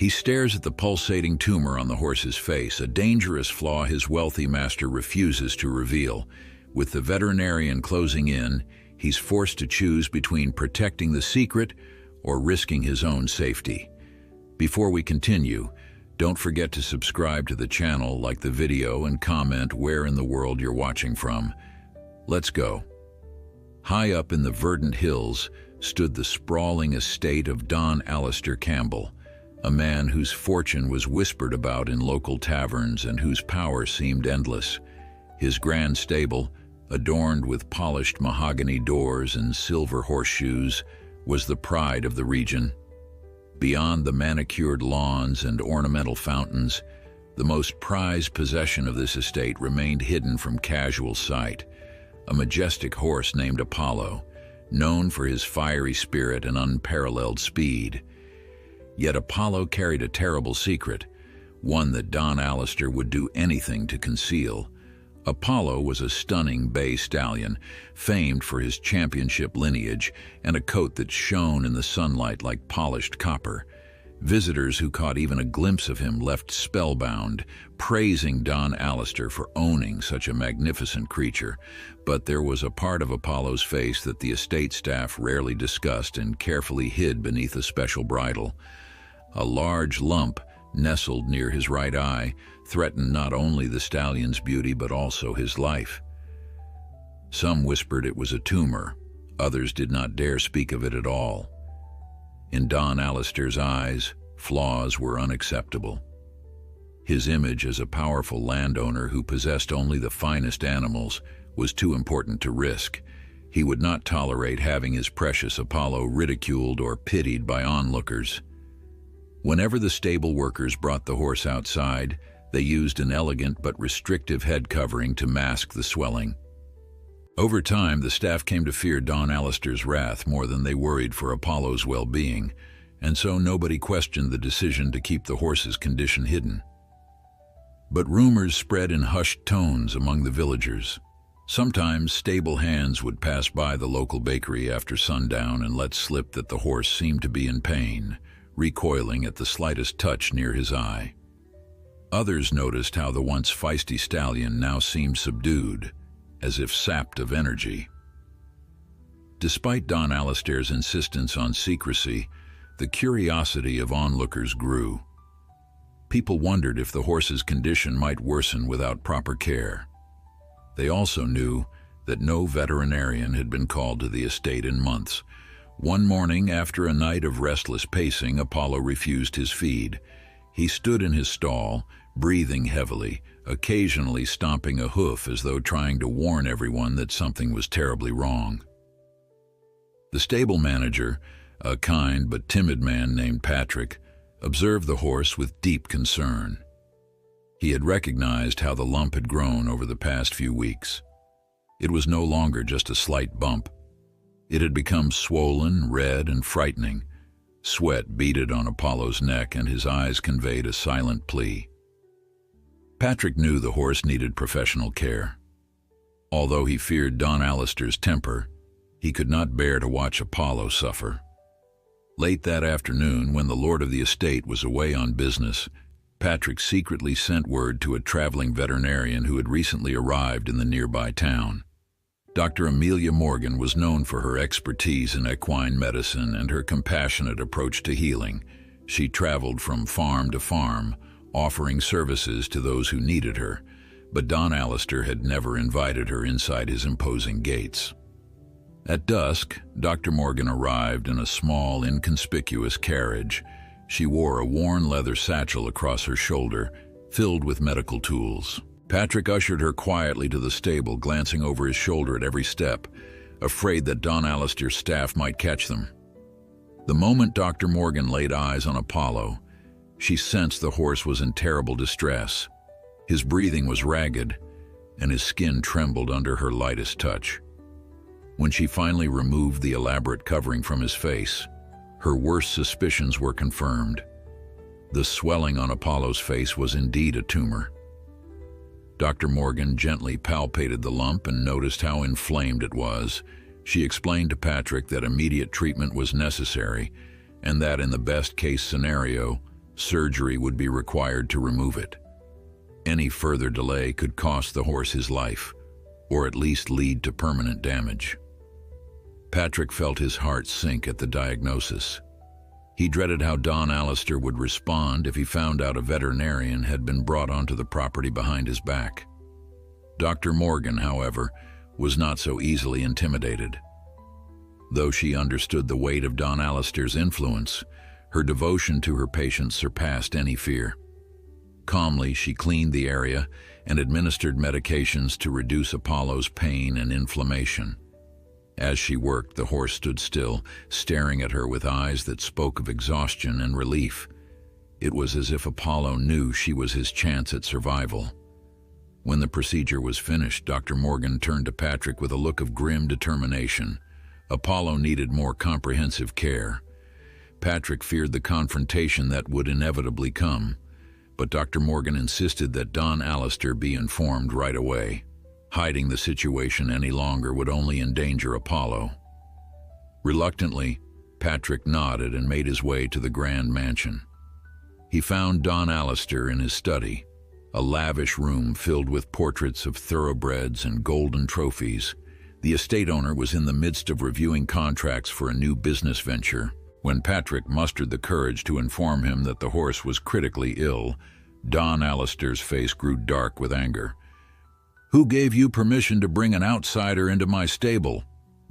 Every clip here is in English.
He stares at the pulsating tumor on the horse's face, a dangerous flaw his wealthy master refuses to reveal. With the veterinarian closing in, he's forced to choose between protecting the secret or risking his own safety. Before we continue, don't forget to subscribe to the channel, like the video, and comment where in the world you're watching from. Let's go. High up in the verdant hills stood the sprawling estate of Don Alistair Campbell, a man whose fortune was whispered about in local taverns and whose power seemed endless. His grand stable, adorned with polished mahogany doors and silver horseshoes, was the pride of the region. Beyond the manicured lawns and ornamental fountains, the most prized possession of this estate remained hidden from casual sight: a majestic horse named Apollo, known for his fiery spirit and unparalleled speed. Yet Apollo carried a terrible secret, one that Don Alistair would do anything to conceal. Apollo was a stunning bay stallion, famed for his championship lineage and a coat that shone in the sunlight like polished copper. Visitors who caught even a glimpse of him left spellbound, praising Don Alistair for owning such a magnificent creature. But there was a part of Apollo's face that the estate staff rarely discussed and carefully hid beneath a special bridle. A large lump, nestled near his right eye, threatened not only the stallion's beauty but also his life. Some whispered it was a tumor, others did not dare speak of it at all. In Don Alistair's eyes, flaws were unacceptable. His image as a powerful landowner who possessed only the finest animals was too important to risk. He would not tolerate having his precious Apollo ridiculed or pitied by onlookers. Whenever the stable workers brought the horse outside, they used an elegant but restrictive head covering to mask the swelling. Over time, the staff came to fear Don Alistair's wrath more than they worried for Apollo's well-being, and so nobody questioned the decision to keep the horse's condition hidden. But rumors spread in hushed tones among the villagers. Sometimes stable hands would pass by the local bakery after sundown and let slip that the horse seemed to be in pain, recoiling at the slightest touch near his eye. Others noticed how the once feisty stallion now seemed subdued, as if sapped of energy. Despite Don Alistair's insistence on secrecy, the curiosity of onlookers grew. People wondered if the horse's condition might worsen without proper care. They also knew that no veterinarian had been called to the estate in months. One morning, after a night of restless pacing, Apollo refused his feed. He stood in his stall, breathing heavily, occasionally stomping a hoof as though trying to warn everyone that something was terribly wrong. The stable manager, a kind but timid man named Patrick, observed the horse with deep concern. He had recognized how the lump had grown over the past few weeks. It was no longer just a slight bump. It had become swollen, red, and frightening. Sweat beaded on Apollo's neck, and his eyes conveyed a silent plea. Patrick knew the horse needed professional care. Although he feared Don Alistair's temper, he could not bear to watch Apollo suffer. Late that afternoon, when the lord of the estate was away on business, Patrick secretly sent word to a traveling veterinarian who had recently arrived in the nearby town. Dr. Amelia Morgan was known for her expertise in equine medicine and her compassionate approach to healing. She traveled from farm to farm, offering services to those who needed her, but Don Alistair had never invited her inside his imposing gates. At dusk, Dr. Morgan arrived in a small, inconspicuous carriage. She wore a worn leather satchel across her shoulder, filled with medical tools. Patrick ushered her quietly to the stable, glancing over his shoulder at every step, afraid that Don Alistair's staff might catch them. The moment Dr. Morgan laid eyes on Apollo, she sensed the horse was in terrible distress. His breathing was ragged, and his skin trembled under her lightest touch. When she finally removed the elaborate covering from his face, her worst suspicions were confirmed. The swelling on Apollo's face was indeed a tumor. Dr. Morgan gently palpated the lump and noticed how inflamed it was. She explained to Patrick that immediate treatment was necessary and that in the best-case scenario, Surgery would be required to remove it. Any further delay could cost the horse his life, or at least lead to permanent damage. Patrick felt his heart sink at the diagnosis. He dreaded how Don Alistair would respond if he found out a veterinarian had been brought onto the property behind his back. Dr. Morgan, however, was not so easily intimidated. Though she understood the weight of Don Alistair's influence, her devotion to her patients surpassed any fear. Calmly, she cleaned the area and administered medications to reduce Apollo's pain and inflammation. As she worked, the horse stood still, staring at her with eyes that spoke of exhaustion and relief. It was as if Apollo knew she was his chance at survival. When the procedure was finished, Dr. Morgan turned to Patrick with a look of grim determination. Apollo needed more comprehensive care. Patrick feared the confrontation that would inevitably come, but Dr. Morgan insisted that Don Alistair be informed right away. Hiding the situation any longer would only endanger Apollo. Reluctantly, Patrick nodded and made his way to the grand mansion. He found Don Alistair in his study, a lavish room filled with portraits of thoroughbreds and golden trophies. The estate owner was in the midst of reviewing contracts for a new business venture. When Patrick mustered the courage to inform him that the horse was critically ill, Don Alistair's face grew dark with anger. "Who gave you permission to bring an outsider into my stable?"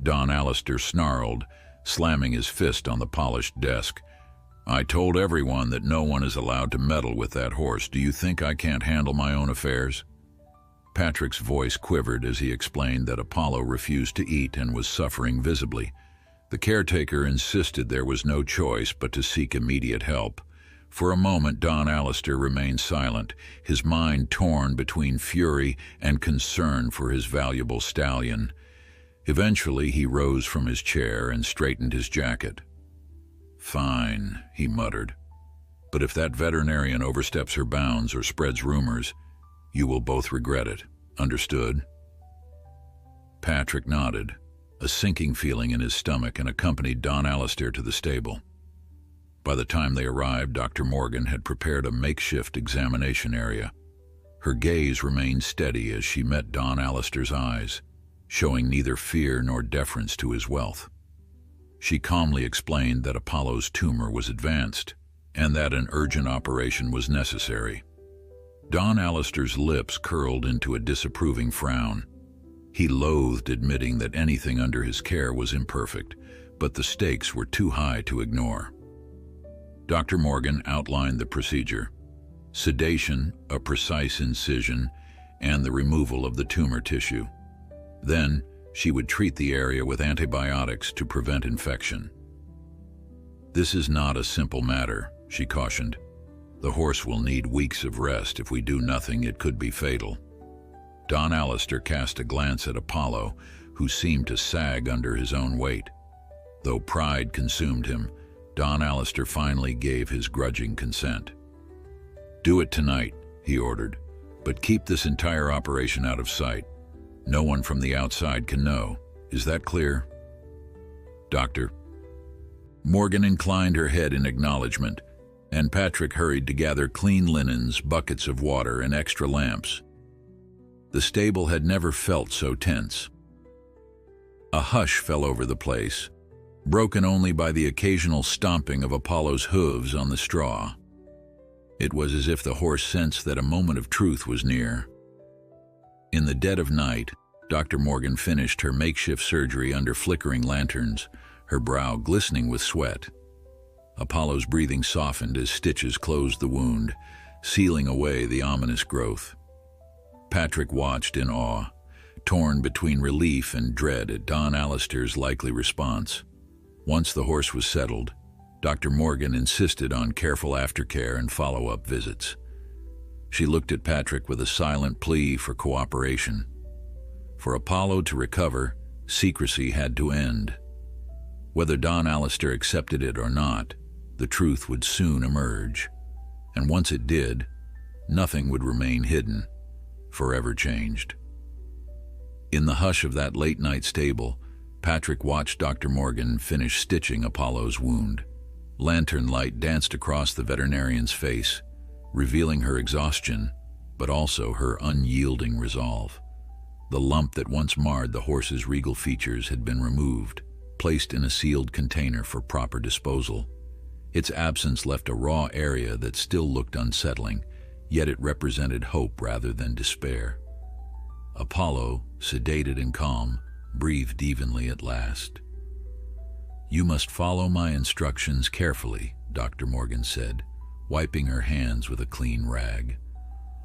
Don Alistair snarled, slamming his fist on the polished desk. "I told everyone that no one is allowed to meddle with that horse. Do you think I can't handle my own affairs?" Patrick's voice quivered as he explained that Apollo refused to eat and was suffering visibly. The caretaker insisted there was no choice but to seek immediate help. For a moment, Don Alistair remained silent, his mind torn between fury and concern for his valuable stallion. Eventually, he rose from his chair and straightened his jacket. "Fine," he muttered. "But if that veterinarian oversteps her bounds or spreads rumors, you will both regret it. Understood?" Patrick nodded, a sinking feeling in his stomach, and accompanied Don Alistair to the stable. By the time they arrived, Dr. Morgan had prepared a makeshift examination area. Her gaze remained steady as she met Don Alistair's eyes, showing neither fear nor deference to his wealth. She calmly explained that Apollo's tumor was advanced and that an urgent operation was necessary. Don Alistair's lips curled into a disapproving frown. He loathed admitting that anything under his care was imperfect, but the stakes were too high to ignore. Dr. Morgan outlined the procedure: sedation, a precise incision, and the removal of the tumor tissue. Then, she would treat the area with antibiotics to prevent infection. "This is not a simple matter," she cautioned. "The horse will need weeks of rest. If we do nothing, it could be fatal." Don Alistair cast a glance at Apollo, who seemed to sag under his own weight. Though pride consumed him, Don Alistair finally gave his grudging consent. "Do it tonight," he ordered, "but keep this entire operation out of sight. No one from the outside can know. Is that clear?" "Doctor." Morgan inclined her head in acknowledgement, and Patrick hurried to gather clean linens, buckets of water, and extra lamps. The stable had never felt so tense. A hush fell over the place, broken only by the occasional stomping of Apollo's hooves on the straw. It was as if the horse sensed that a moment of truth was near. In the dead of night, Dr. Morgan finished her makeshift surgery under flickering lanterns, her brow glistening with sweat. Apollo's breathing softened as stitches closed the wound, sealing away the ominous growth. Patrick watched in awe, torn between relief and dread at Don Alistair's likely response. Once the horse was settled, Dr. Morgan insisted on careful aftercare and follow-up visits. She looked at Patrick with a silent plea for cooperation. For Apollo to recover, secrecy had to end. Whether Don Alistair accepted it or not, the truth would soon emerge. And once it did, nothing would remain hidden, forever changed. In the hush of that late-night stable, Patrick watched Dr. Morgan finish stitching Apollo's wound. Lantern light danced across the veterinarian's face, revealing her exhaustion, but also her unyielding resolve. The lump that once marred the horse's regal features had been removed, placed in a sealed container for proper disposal. Its absence left a raw area that still looked unsettling, yet it represented hope rather than despair. Apollo, sedated and calm, breathed evenly at last. "You must follow my instructions carefully," Dr. Morgan said, wiping her hands with a clean rag.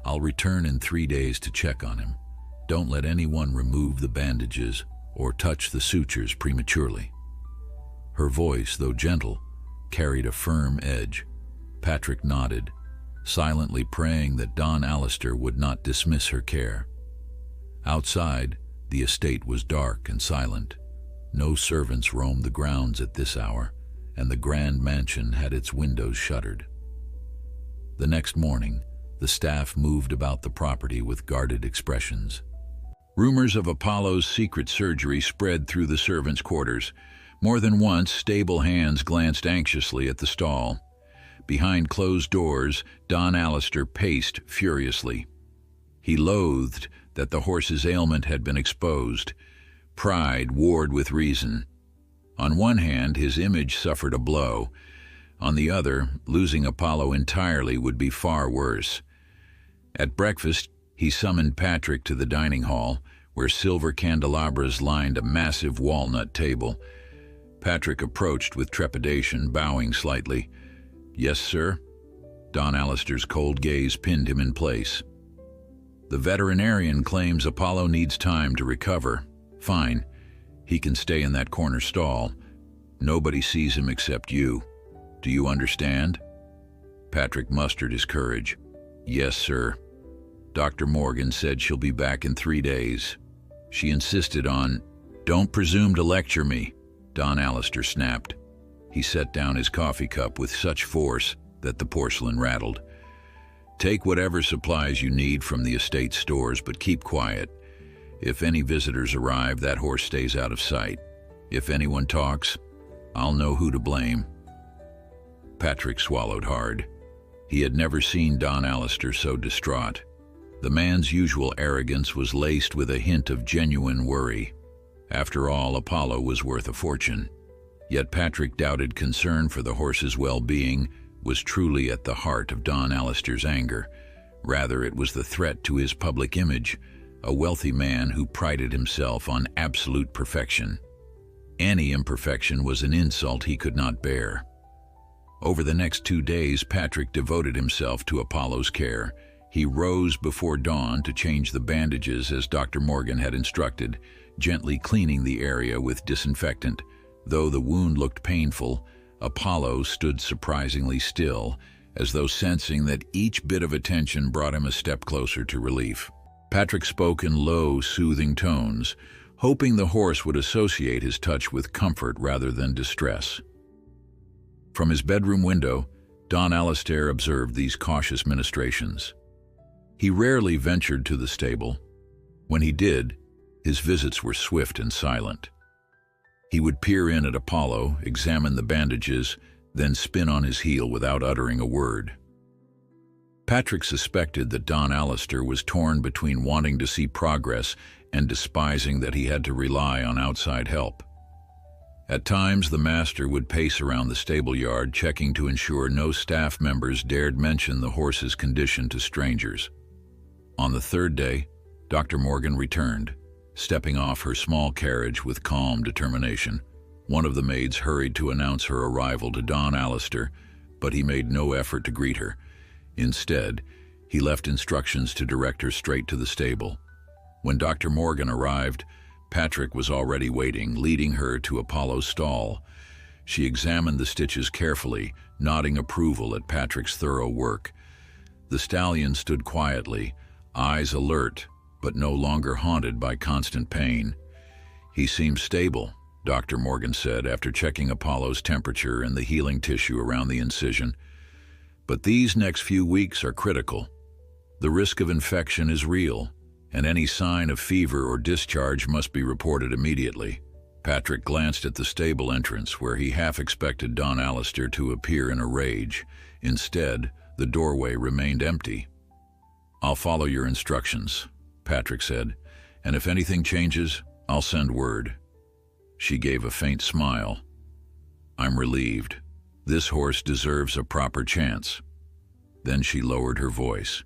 "I'll return in 3 days to check on him. Don't let anyone remove the bandages or touch the sutures prematurely." Her voice, though gentle, carried a firm edge. Patrick nodded, silently praying that Don Alistair would not dismiss her care. Outside, the estate was dark and silent. No servants roamed the grounds at this hour, and the grand mansion had its windows shuttered. The next morning, the staff moved about the property with guarded expressions. Rumors of Apollo's secret surgery spread through the servants' quarters. More than once, stable hands glanced anxiously at the stall. Behind closed doors, Don Alistair paced furiously. He loathed that the horse's ailment had been exposed. Pride warred with reason. On one hand, his image suffered a blow. On the other, losing Apollo entirely would be far worse. At breakfast, he summoned Patrick to the dining hall, where silver candelabras lined a massive walnut table. Patrick approached with trepidation, bowing slightly. "Yes, sir?" Don Alistair's cold gaze pinned him in place. "The veterinarian claims Apollo needs time to recover. Fine. He can stay in that corner stall. Nobody sees him except you. Do you understand?" Patrick mustered his courage. "Yes, sir. Dr. Morgan said she'll be back in 3 days. She insisted on—" "Don't presume to lecture me," Don Alistair snapped. He set down his coffee cup with such force that the porcelain rattled. "Take whatever supplies you need from the estate stores, but keep quiet. If any visitors arrive, that horse stays out of sight. If anyone talks, I'll know who to blame." Patrick swallowed hard. He had never seen Don Alistair so distraught. The man's usual arrogance was laced with a hint of genuine worry. After all, Apollo was worth a fortune. Yet Patrick doubted concern for the horse's well-being was truly at the heart of Don Alistair's anger. Rather, it was the threat to his public image, a wealthy man who prided himself on absolute perfection. Any imperfection was an insult he could not bear. Over the next 2 days, Patrick devoted himself to Apollo's care. He rose before dawn to change the bandages as Dr. Morgan had instructed, gently cleaning the area with disinfectant. Though the wound looked painful, Apollo stood surprisingly still, as though sensing that each bit of attention brought him a step closer to relief. Patrick spoke in low, soothing tones, hoping the horse would associate his touch with comfort rather than distress. From his bedroom window, Don Alistair observed these cautious ministrations. He rarely ventured to the stable. When he did, his visits were swift and silent. He would peer in at Apollo, examine the bandages, then spin on his heel without uttering a word. Patrick suspected that Don Alistair was torn between wanting to see progress and despising that he had to rely on outside help. At times, the master would pace around the stable yard, checking to ensure no staff members dared mention the horse's condition to strangers. On the 3rd day, Dr. Morgan returned, stepping off her small carriage with calm determination. One of the maids hurried to announce her arrival to Don Alistair, but he made no effort to greet her. Instead, he left instructions to direct her straight to the stable. When Dr. Morgan arrived, Patrick was already waiting, leading her to Apollo's stall. She examined the stitches carefully, nodding approval at Patrick's thorough work. The stallion stood quietly, eyes alert, but no longer haunted by constant pain. "He seems stable," Dr. Morgan said after checking Apollo's temperature and the healing tissue around the incision. "But these next few weeks are critical. The risk of infection is real, and any sign of fever or discharge must be reported immediately." Patrick glanced at the stable entrance where he half expected Don Alistair to appear in a rage. Instead, the doorway remained empty. "I'll follow your instructions," Patrick said, "and if anything changes, I'll send word." She gave a faint smile. "I'm relieved. This horse deserves a proper chance." Then she lowered her voice.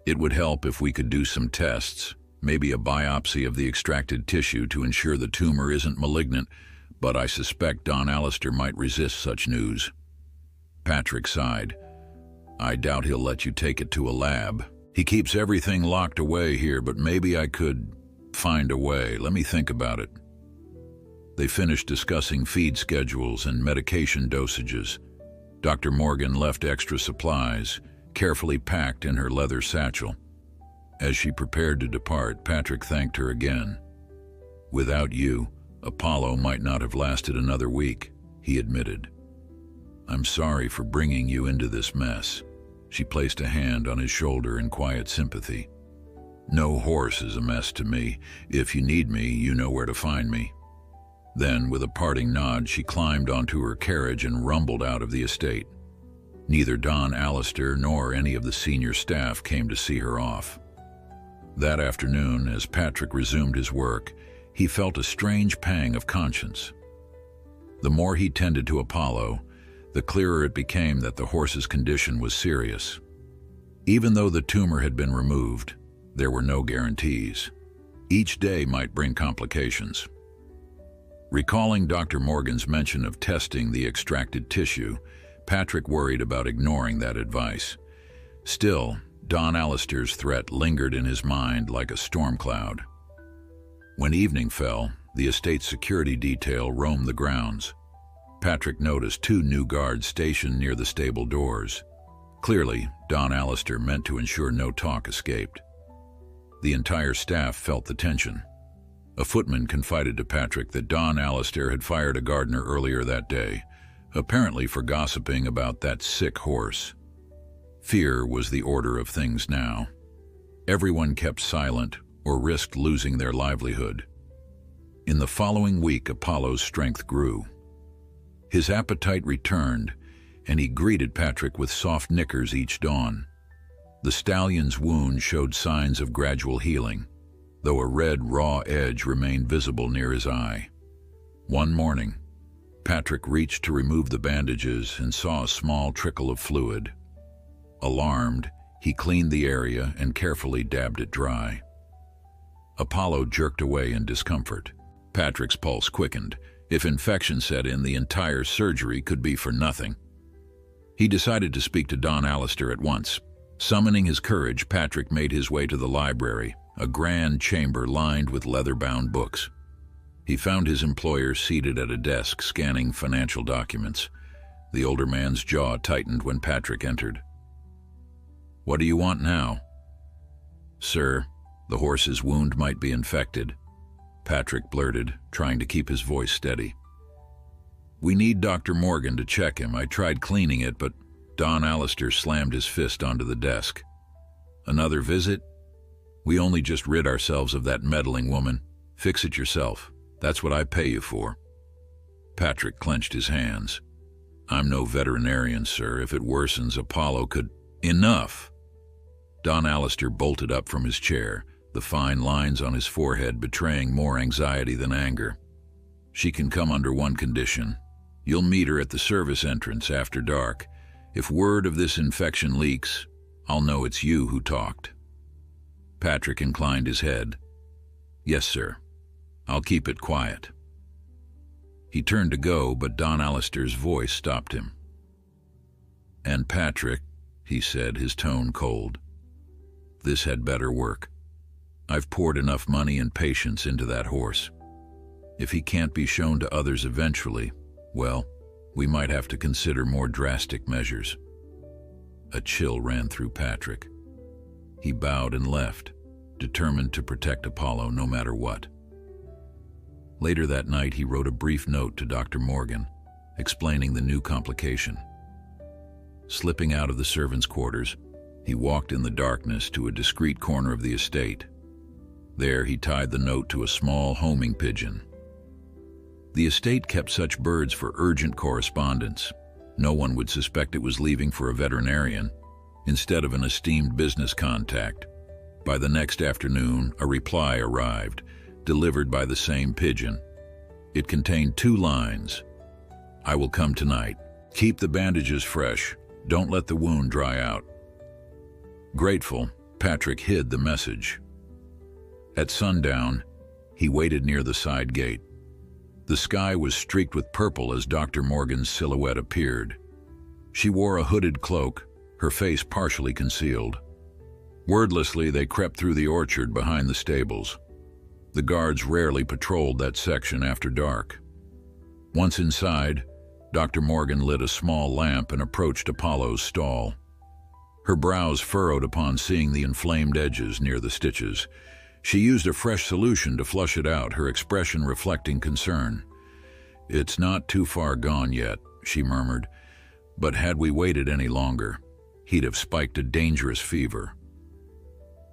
"It would help if we could do some tests, maybe a biopsy of the extracted tissue to ensure the tumor isn't malignant, but I suspect Don Alistair might resist such news." Patrick sighed. "I doubt he'll let you take it to a lab. He keeps everything locked away here, but maybe I could find a way. Let me think about it." They finished discussing feed schedules and medication dosages. Dr. Morgan left extra supplies, carefully packed in her leather satchel. As she prepared to depart, Patrick thanked her again. "Without you, Apollo might not have lasted another week," he admitted. "I'm sorry for bringing you into this mess." She placed a hand on his shoulder in quiet sympathy. "No horse is a mess to me. If you need me, you know where to find me." Then, with a parting nod, she climbed onto her carriage and rumbled out of the estate. Neither Don Alistair nor any of the senior staff came to see her off. That afternoon, as Patrick resumed his work, he felt a strange pang of conscience. The more he tended to Apollo, the clearer it became that the horse's condition was serious. Even though the tumor had been removed, there were no guarantees. Each day might bring complications. Recalling Dr. Morgan's mention of testing the extracted tissue, Patrick worried about ignoring that advice. Still, Don Alistair's threat lingered in his mind like a storm cloud. When evening fell, the estate's security detail roamed the grounds. Patrick noticed 2 new guards stationed near the stable doors. Clearly, Don Alistair meant to ensure no talk escaped. The entire staff felt the tension. A footman confided to Patrick that Don Alistair had fired a gardener earlier that day, apparently for gossiping about that sick horse. Fear was the order of things now. Everyone kept silent or risked losing their livelihood. In the following week, Apollo's strength grew. His appetite returned, and he greeted Patrick with soft nickers each dawn. The stallion's wound showed signs of gradual healing, though a red, raw edge remained visible near his eye. One morning, Patrick reached to remove the bandages and saw a small trickle of fluid. Alarmed, he cleaned the area and carefully dabbed it dry. Apollo jerked away in discomfort. Patrick's pulse quickened. If infection set in, the entire surgery could be for nothing. He decided to speak to Don Alistair at once. Summoning his courage, Patrick made his way to the library, a grand chamber lined with leather-bound books. He found his employer seated at a desk scanning financial documents. The older man's jaw tightened when Patrick entered. "What do you want now?" "Sir, the horse's wound might be infected," Patrick blurted, trying to keep his voice steady. "We need Dr. Morgan to check him. I tried cleaning it, but..." Don Alistair slammed his fist onto the desk. "Another visit? We only just rid ourselves of that meddling woman. Fix it yourself. That's what I pay you for." Patrick clenched his hands. "I'm no veterinarian, sir. If it worsens, Apollo could..." "Enough!" Don Alistair bolted up from his chair, the fine lines on his forehead betraying more anxiety than anger. "She can come under one condition. You'll meet her at the service entrance after dark. If word of this infection leaks, I'll know it's you who talked." Patrick inclined his head. "Yes, sir. I'll keep it quiet." He turned to go, but Don Alistair's voice stopped him. "And Patrick," he said, his tone cold, "this had better work. I've poured enough money and patience into that horse. If he can't be shown to others eventually, well, we might have to consider more drastic measures." A chill ran through Patrick. He bowed and left, determined to protect Apollo no matter what. Later that night, he wrote a brief note to Dr. Morgan, explaining the new complication. Slipping out of the servants' quarters, he walked in the darkness to a discreet corner of the estate. There he tied the note to a small homing pigeon. The estate kept such birds for urgent correspondence. No one would suspect it was leaving for a veterinarian, instead of an esteemed business contact. By the next afternoon, a reply arrived, delivered by the same pigeon. It contained 2 lines. "I will come tonight. Keep the bandages fresh. Don't let the wound dry out." Grateful, Patrick hid the message. At sundown, he waited near the side gate. The sky was streaked with purple as Dr. Morgan's silhouette appeared. She wore a hooded cloak, her face partially concealed. Wordlessly, they crept through the orchard behind the stables. The guards rarely patrolled that section after dark. Once inside, Dr. Morgan lit a small lamp and approached Apollo's stall. Her brows furrowed upon seeing the inflamed edges near the stitches. She used a fresh solution to flush it out, her expression reflecting concern. "It's not too far gone yet," she murmured, "but had we waited any longer, he'd have spiked a dangerous fever."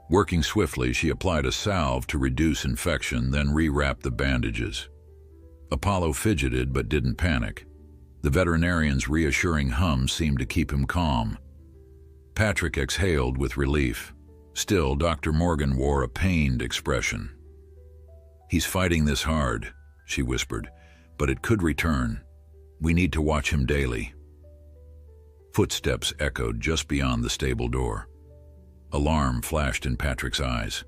Working swiftly, she applied a salve to reduce infection, then rewrapped the bandages. Apollo fidgeted but didn't panic. The veterinarian's reassuring hum seemed to keep him calm. Patrick exhaled with relief. Still, Dr. Morgan wore a pained expression. "He's fighting this hard," she whispered, "but it could return. We need to watch him daily." Footsteps echoed just beyond the stable door. Alarm flashed in Patrick's eyes.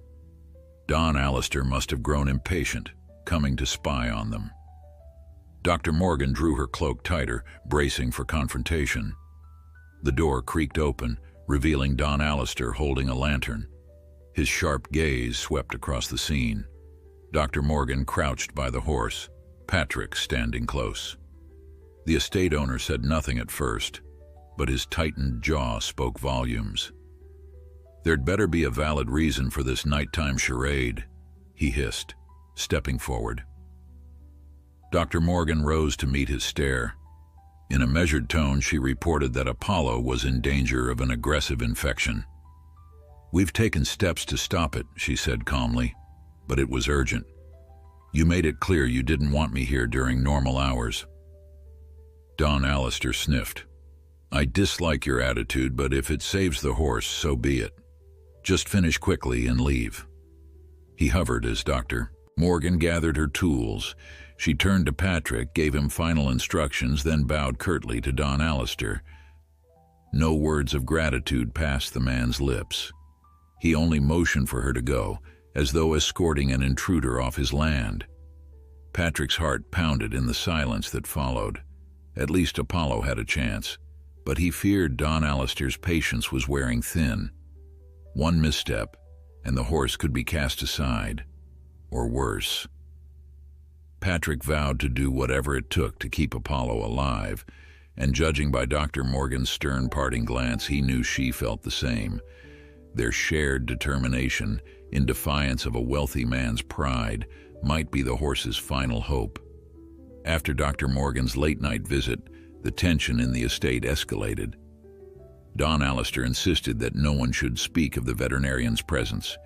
Don Alistair must have grown impatient, coming to spy on them. Dr. Morgan drew her cloak tighter, bracing for confrontation. The door creaked open, revealing Don Alistair holding a lantern. His sharp gaze swept across the scene. Dr. Morgan crouched by the horse, Patrick standing close. The estate owner said nothing at first, but his tightened jaw spoke volumes. "There'd better be a valid reason for this nighttime charade," he hissed, stepping forward. Dr. Morgan rose to meet his stare. In a measured tone, she reported that Apollo was in danger of an aggressive infection. "We've taken steps to stop it," she said calmly, "but it was urgent. You made it clear you didn't want me here during normal hours." Don Alistair sniffed. "I dislike your attitude, but if it saves the horse, so be it. Just finish quickly and leave." He hovered as Dr. Morgan gathered her tools. She turned to Patrick, gave him final instructions, then bowed curtly to Don Alistair. No words of gratitude passed the man's lips. He only motioned for her to go, as though escorting an intruder off his land. Patrick's heart pounded in the silence that followed. At least Apollo had a chance, but he feared Don Alistair's patience was wearing thin. One misstep, and the horse could be cast aside, or worse. Patrick vowed to do whatever it took to keep Apollo alive, and judging by Dr. Morgan's stern parting glance, he knew she felt the same. Their shared determination, in defiance of a wealthy man's pride, might be the horse's final hope. After Dr. Morgan's late-night visit, the tension in the estate escalated. Don Alistair insisted that no one should speak of the veterinarian's presence.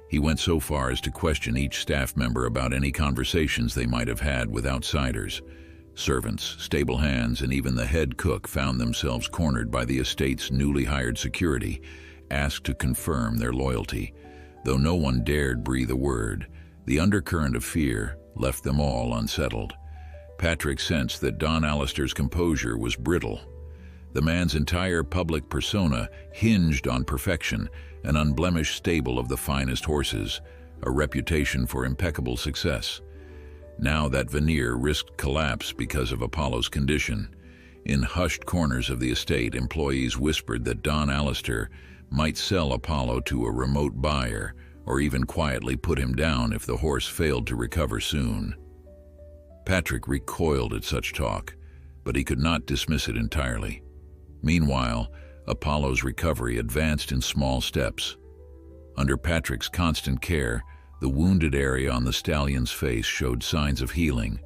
He went so far as to question each staff member about any conversations they might have had with outsiders. Servants, stable hands, and even the head cook found themselves cornered by the estate's newly hired security, asked to confirm their loyalty. Though no one dared breathe a word, the undercurrent of fear left them all unsettled. Patrick sensed that Don Alistair's composure was brittle. The man's entire public persona hinged on perfection, an unblemished stable of the finest horses, a reputation for impeccable success. Now that veneer risked collapse because of Apollo's condition. In hushed corners of the estate, employees whispered that Don Alistair might sell Apollo to a remote buyer, or even quietly put him down if the horse failed to recover soon. Patrick recoiled at such talk, but he could not dismiss it entirely. Meanwhile, Apollo's recovery advanced in small steps. Under Patrick's constant care, the wounded area on the stallion's face showed signs of healing,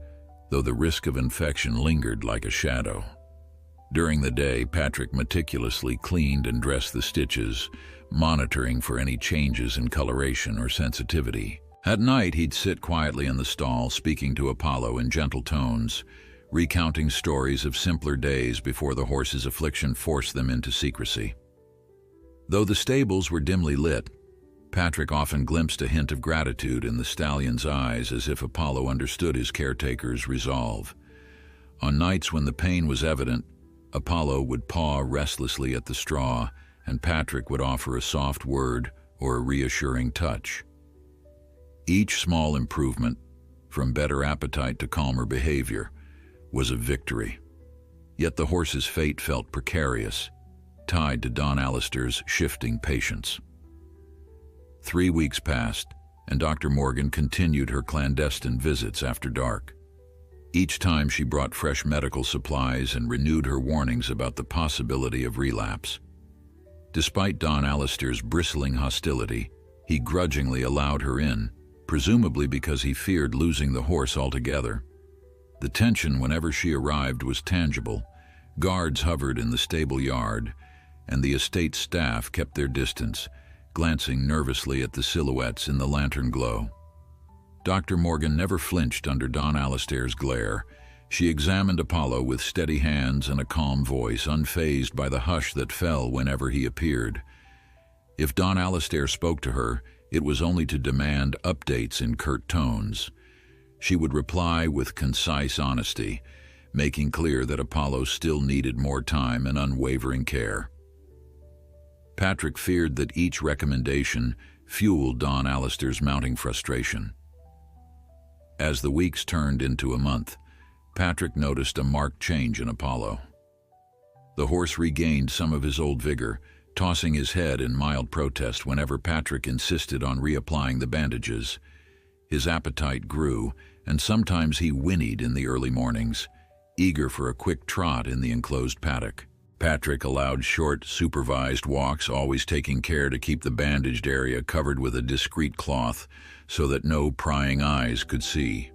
though the risk of infection lingered like a shadow. During the day, Patrick meticulously cleaned and dressed the stitches, monitoring for any changes in coloration or sensitivity. At night, he'd sit quietly in the stall, speaking to Apollo in gentle tones, recounting stories of simpler days before the horse's affliction forced them into secrecy. Though the stables were dimly lit, Patrick often glimpsed a hint of gratitude in the stallion's eyes, as if Apollo understood his caretaker's resolve. On nights when the pain was evident, Apollo would paw restlessly at the straw, and Patrick would offer a soft word or a reassuring touch. Each small improvement, from better appetite to calmer behavior, was a victory. Yet the horse's fate felt precarious, tied to Don Alistair's shifting patience. 3 weeks passed, and Dr. Morgan continued her clandestine visits after dark. Each time she brought fresh medical supplies and renewed her warnings about the possibility of relapse. Despite Don Alistair's bristling hostility, he grudgingly allowed her in, presumably because he feared losing the horse altogether. The tension whenever she arrived was tangible. Guards hovered in the stable yard, and the estate staff kept their distance, glancing nervously at the silhouettes in the lantern glow. Dr. Morgan never flinched under Don Alistair's glare. She examined Apollo with steady hands and a calm voice, unfazed by the hush that fell whenever he appeared. If Don Alistair spoke to her, it was only to demand updates in curt tones. She would reply with concise honesty, making clear that Apollo still needed more time and unwavering care. Patrick feared that each recommendation fueled Don Alistair's mounting frustration. As the weeks turned into a month, Patrick noticed a marked change in Apollo. The horse regained some of his old vigor, tossing his head in mild protest whenever Patrick insisted on reapplying the bandages. His appetite grew, and sometimes he whinnied in the early mornings, eager for a quick trot in the enclosed paddock. Patrick allowed short, supervised walks, always taking care to keep the bandaged area covered with a discreet cloth so that no prying eyes could see.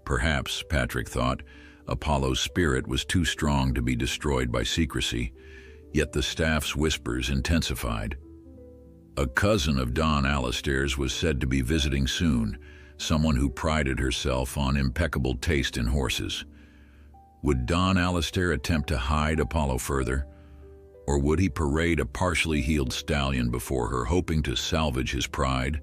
Perhaps, Patrick thought, Apollo's spirit was too strong to be destroyed by secrecy, yet the staff's whispers intensified. A cousin of Don Alistair's was said to be visiting soon, someone who prided herself on impeccable taste in horses. Would Don Alistair attempt to hide Apollo further? Or would he parade a partially healed stallion before her, hoping to salvage his pride?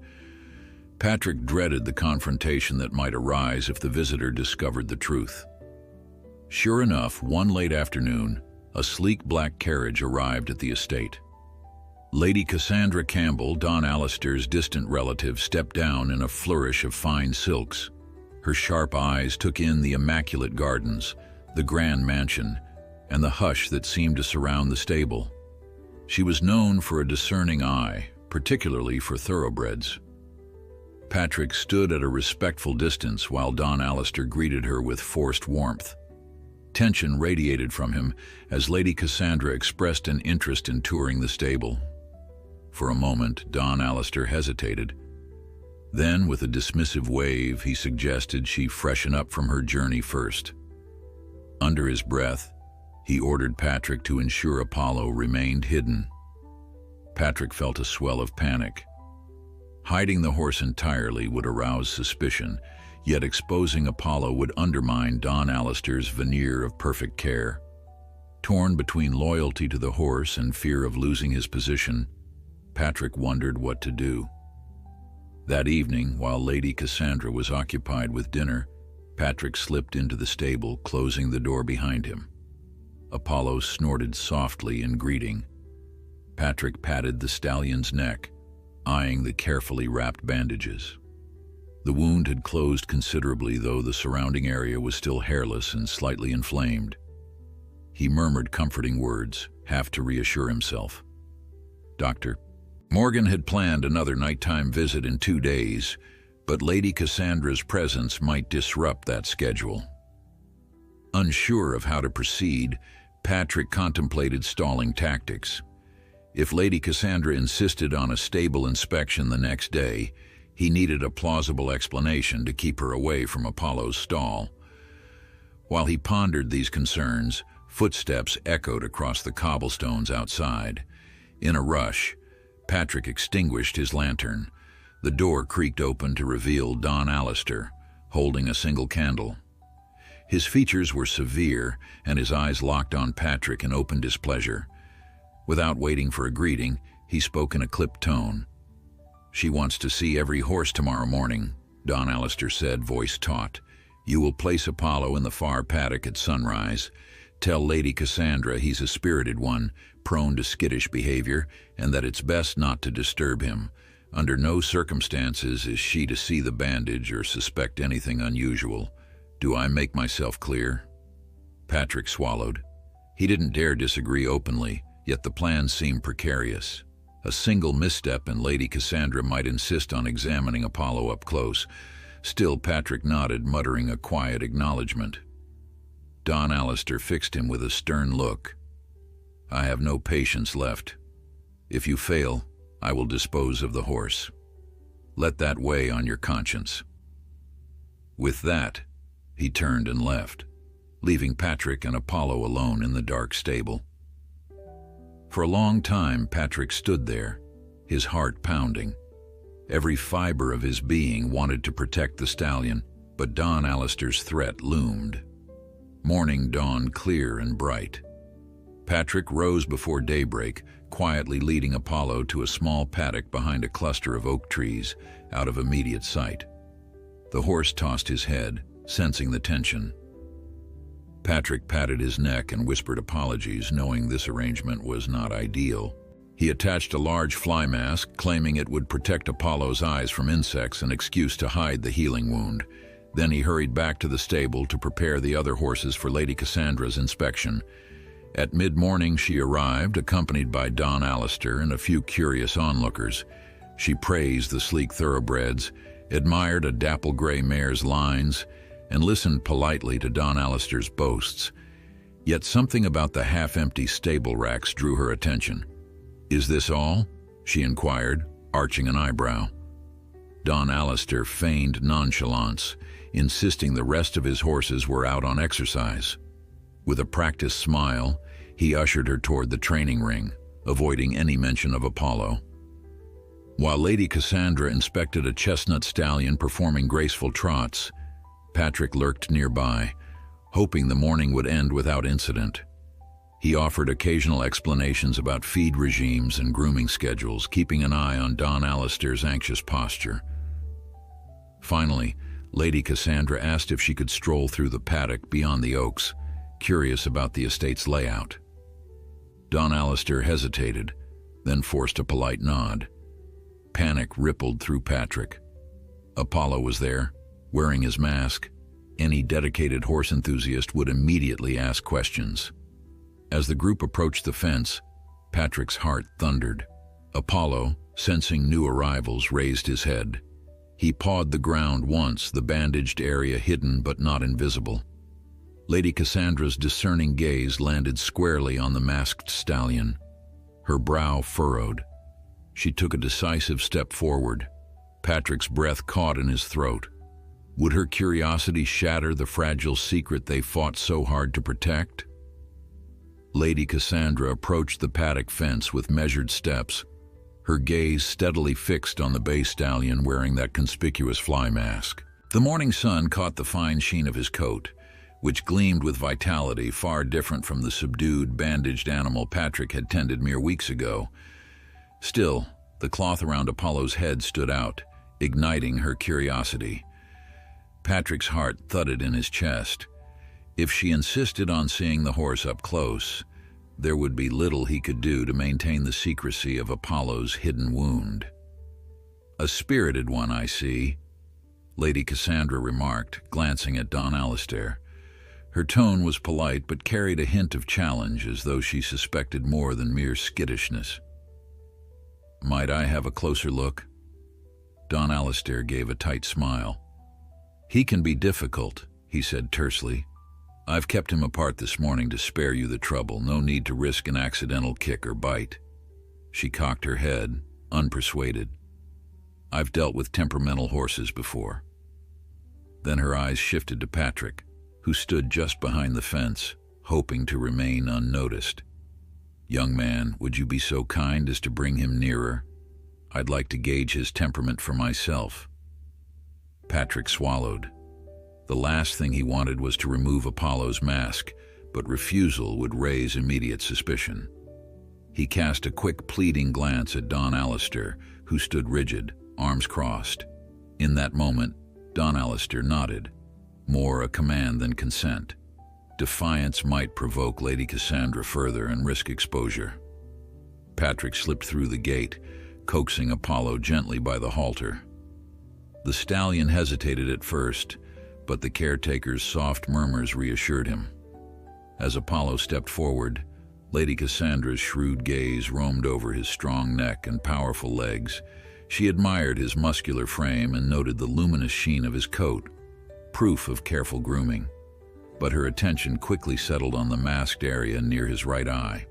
Patrick dreaded the confrontation that might arise if the visitor discovered the truth. Sure enough, one late afternoon, a sleek black carriage arrived at the estate. Lady Cassandra Campbell, Don Alistair's distant relative, stepped down in a flourish of fine silks. Her sharp eyes took in the immaculate gardens, the grand mansion, and the hush that seemed to surround the stable. She was known for a discerning eye, particularly for thoroughbreds. Patrick stood at a respectful distance while Don Alistair greeted her with forced warmth. Tension radiated from him as Lady Cassandra expressed an interest in touring the stable. For a moment, Don Alistair hesitated. Then, with a dismissive wave, he suggested she freshen up from her journey first. Under his breath, he ordered Patrick to ensure Apollo remained hidden. Patrick felt a swell of panic. Hiding the horse entirely would arouse suspicion, yet exposing Apollo would undermine Don Alistair's veneer of perfect care. Torn between loyalty to the horse and fear of losing his position, Patrick wondered what to do. That evening, while Lady Cassandra was occupied with dinner, Patrick slipped into the stable, closing the door behind him. Apollo snorted softly in greeting. Patrick patted the stallion's neck, eyeing the carefully wrapped bandages. The wound had closed considerably, though the surrounding area was still hairless and slightly inflamed. He murmured comforting words, half to reassure himself. Dr. Morgan had planned another nighttime visit in 2 days, but Lady Cassandra's presence might disrupt that schedule. Unsure of how to proceed, Patrick contemplated stalling tactics. If Lady Cassandra insisted on a stable inspection the next day, he needed a plausible explanation to keep her away from Apollo's stall. While he pondered these concerns, footsteps echoed across the cobblestones outside. In a rush, Patrick extinguished his lantern. The door creaked open to reveal Don Alistair, holding a single candle. His features were severe, and his eyes locked on Patrick in open displeasure. Without waiting for a greeting, he spoke in a clipped tone. "She wants to see every horse tomorrow morning," Don Alistair said, voice taut. "You will place Apollo in the far paddock at sunrise. Tell Lady Cassandra he's a spirited one, prone to skittish behavior, and that it's best not to disturb him. Under no circumstances is she to see the bandage or suspect anything unusual. Do I make myself clear?" Patrick swallowed. He didn't dare disagree openly, yet the plan seemed precarious. A single misstep and Lady Cassandra might insist on examining Apollo up close. Still, Patrick nodded, muttering a quiet acknowledgement. Don Alistair fixed him with a stern look. "I have no patience left. If you fail, I will dispose of the horse. Let that weigh on your conscience." With that, he turned and left, leaving Patrick and Apollo alone in the dark stable. For a long time, Patrick stood there, his heart pounding. Every fiber of his being wanted to protect the stallion, but Don Alistair's threat loomed. Morning dawned clear and bright. Patrick rose before daybreak, quietly leading Apollo to a small paddock behind a cluster of oak trees, out of immediate sight. The horse tossed his head, sensing the tension. Patrick patted his neck and whispered apologies, knowing this arrangement was not ideal. He attached a large fly mask, claiming it would protect Apollo's eyes from insects, an excuse to hide the healing wound. Then he hurried back to the stable to prepare the other horses for Lady Cassandra's inspection. At mid-morning she arrived, accompanied by Don Alistair and a few curious onlookers. She praised the sleek thoroughbreds, admired a dapple-gray mare's lines, and listened politely to Don Alistair's boasts. Yet something about the half-empty stable racks drew her attention. "Is this all?" she inquired, arching an eyebrow. Don Alistair feigned nonchalance, insisting the rest of his horses were out on exercise. With a practiced smile, he ushered her toward the training ring, avoiding any mention of Apollo. While Lady Cassandra inspected a chestnut stallion performing graceful trots, Patrick lurked nearby, hoping the morning would end without incident. He offered occasional explanations about feed regimes and grooming schedules, keeping an eye on Don Alistair's anxious posture. Finally, Lady Cassandra asked if she could stroll through the paddock beyond the oaks, curious about the estate's layout. Don Alistair hesitated, then forced a polite nod. Panic rippled through Patrick. Apollo was there, wearing his mask. Any dedicated horse enthusiast would immediately ask questions. As the group approached the fence, Patrick's heart thundered. Apollo, sensing new arrivals, raised his head. He pawed the ground once, the bandaged area hidden but not invisible. Lady Cassandra's discerning gaze landed squarely on the masked stallion. Her brow furrowed. She took a decisive step forward. Patrick's breath caught in his throat. Would her curiosity shatter the fragile secret they fought so hard to protect? Lady Cassandra approached the paddock fence with measured steps, her gaze steadily fixed on the bay stallion wearing that conspicuous fly mask. The morning sun caught the fine sheen of his coat, which gleamed with vitality far different from the subdued, bandaged animal Patrick had tended mere weeks ago. Still, the cloth around Apollo's head stood out, igniting her curiosity. Patrick's heart thudded in his chest. If she insisted on seeing the horse up close, there would be little he could do to maintain the secrecy of Apollo's hidden wound. "A spirited one, I see," Lady Cassandra remarked, glancing at Don Alistair. Her tone was polite but carried a hint of challenge, as though she suspected more than mere skittishness. "Might I have a closer look?" Don Alistair gave a tight smile. "He can be difficult," he said tersely. "I've kept him apart this morning to spare you the trouble. No need to risk an accidental kick or bite." She cocked her head, unpersuaded. "I've dealt with temperamental horses before." Then her eyes shifted to Patrick, who stood just behind the fence, hoping to remain unnoticed. "Young man, would you be so kind as to bring him nearer? I'd like to gauge his temperament for myself." Patrick swallowed. The last thing he wanted was to remove Apollo's mask, but refusal would raise immediate suspicion. He cast a quick, pleading glance at Don Alistair, who stood rigid, arms crossed. In that moment, Don Alistair nodded, more a command than consent. Defiance might provoke Lady Cassandra further and risk exposure. Patrick slipped through the gate, coaxing Apollo gently by the halter. The stallion hesitated at first, but the caretaker's soft murmurs reassured him. As Apollo stepped forward, Lady Cassandra's shrewd gaze roamed over his strong neck and powerful legs. She admired his muscular frame and noted the luminous sheen of his coat, proof of careful grooming. But her attention quickly settled on the masked area near his right eye.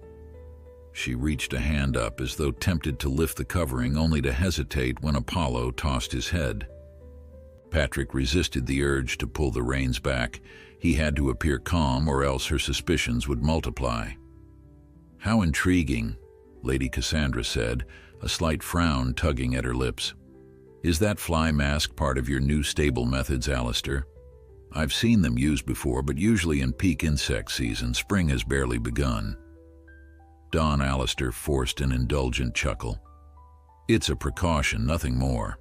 She reached a hand up as though tempted to lift the covering, only to hesitate when Apollo tossed his head. Patrick resisted the urge to pull the reins back. He had to appear calm, or else her suspicions would multiply. "How intriguing," Lady Cassandra said, a slight frown tugging at her lips. "Is that fly mask part of your new stable methods, Alistair? I've seen them used before, but usually in peak insect season. Spring has barely begun." Don Alistair forced an indulgent chuckle. "It's a precaution, nothing more.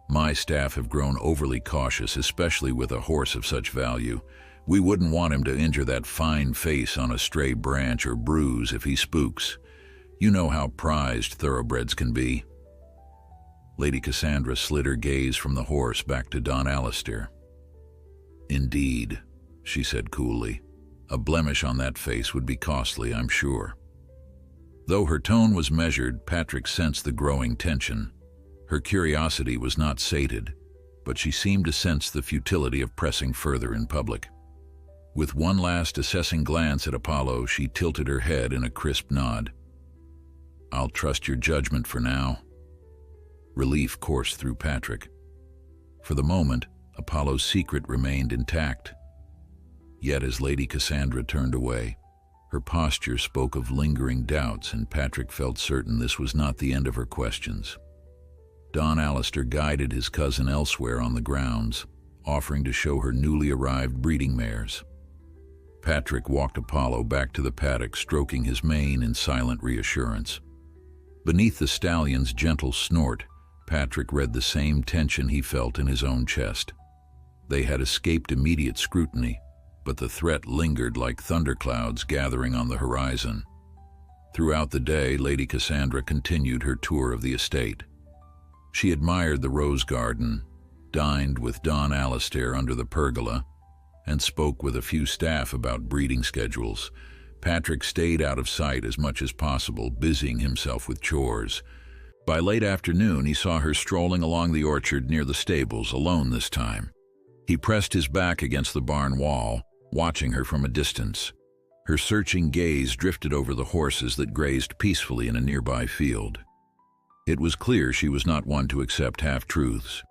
My staff have grown overly cautious, especially with a horse of such value. We wouldn't want him to injure that fine face on a stray branch or bruise if he spooks. You know how prized thoroughbreds can be." Lady Cassandra slid her gaze from the horse back to Don Alistair. "Indeed," she said coolly. "A blemish on that face would be costly, I'm sure." Though her tone was measured, Patrick sensed the growing tension. Her curiosity was not sated, but she seemed to sense the futility of pressing further in public. With one last assessing glance at Apollo, she tilted her head in a crisp nod. "I'll trust your judgment for now." Relief coursed through Patrick. For the moment, Apollo's secret remained intact. Yet as Lady Cassandra turned away, her posture spoke of lingering doubts, and Patrick felt certain this was not the end of her questions. Don Alistair guided his cousin elsewhere on the grounds, offering to show her newly arrived breeding mares. Patrick walked Apollo back to the paddock, stroking his mane in silent reassurance. Beneath the stallion's gentle snort, Patrick read the same tension he felt in his own chest. They had escaped immediate scrutiny, but the threat lingered like thunderclouds gathering on the horizon. Throughout the day, Lady Cassandra continued her tour of the estate. She admired the rose garden, dined with Don Alistair under the pergola, and spoke with a few staff about breeding schedules. Patrick stayed out of sight as much as possible, busying himself with chores. By late afternoon, he saw her strolling along the orchard near the stables, alone this time. He pressed his back against the barn wall, watching her from a distance. Her searching gaze drifted over the horses that grazed peacefully in a nearby field. It was clear she was not one to accept half-truths.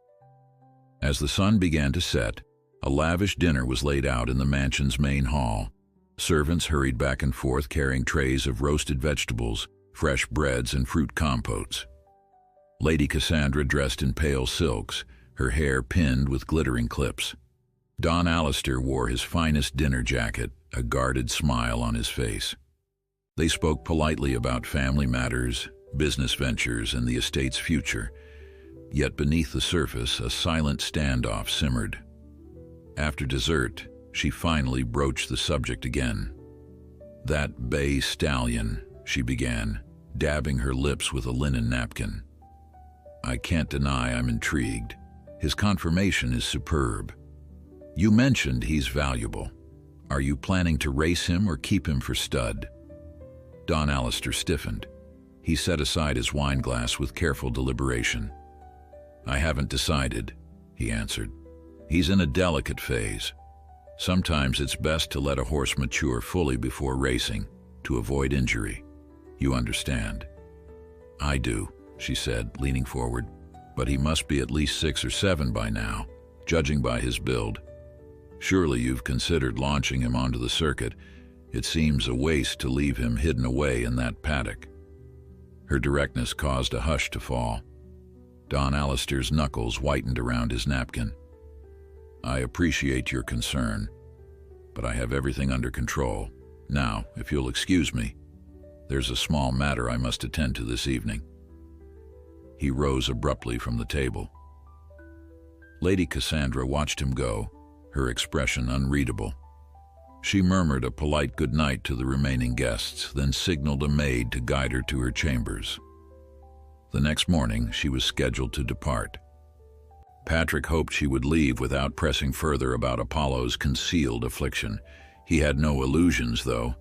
As the sun began to set, a lavish dinner was laid out in the mansion's main hall. Servants hurried back and forth carrying trays of roasted vegetables, fresh breads, and fruit compotes. Lady Cassandra dressed in pale silks, her hair pinned with glittering clips. Don Alistair wore his finest dinner jacket, a guarded smile on his face. They spoke politely about family matters, business ventures, and the estate's future. Yet beneath the surface, a silent standoff simmered. After dessert, she finally broached the subject again. "That bay stallion," she began, dabbing her lips with a linen napkin. "I can't deny I'm intrigued. His conformation is superb. You mentioned he's valuable. Are you planning to race him or keep him for stud?" Don Alistair stiffened. He set aside his wineglass with careful deliberation. "I haven't decided," he answered. "He's in a delicate phase. Sometimes it's best to let a horse mature fully before racing, to avoid injury. You understand?" "I do," she said, leaning forward. "But he must be at least 6 or 7 by now, judging by his build. Surely you've considered launching him onto the circuit. It seems a waste to leave him hidden away in that paddock." Her directness caused a hush to fall. Don Alistair's knuckles whitened around his napkin. "I appreciate your concern, but I have everything under control. Now, if you'll excuse me, there's a small matter I must attend to this evening." He rose abruptly from the table. Lady Cassandra watched him go, her expression unreadable. She murmured a polite good night to the remaining guests, then signaled a maid to guide her to her chambers. The next morning, she was scheduled to depart. Patrick hoped she would leave without pressing further about Apollo's concealed affliction. He had no illusions, though.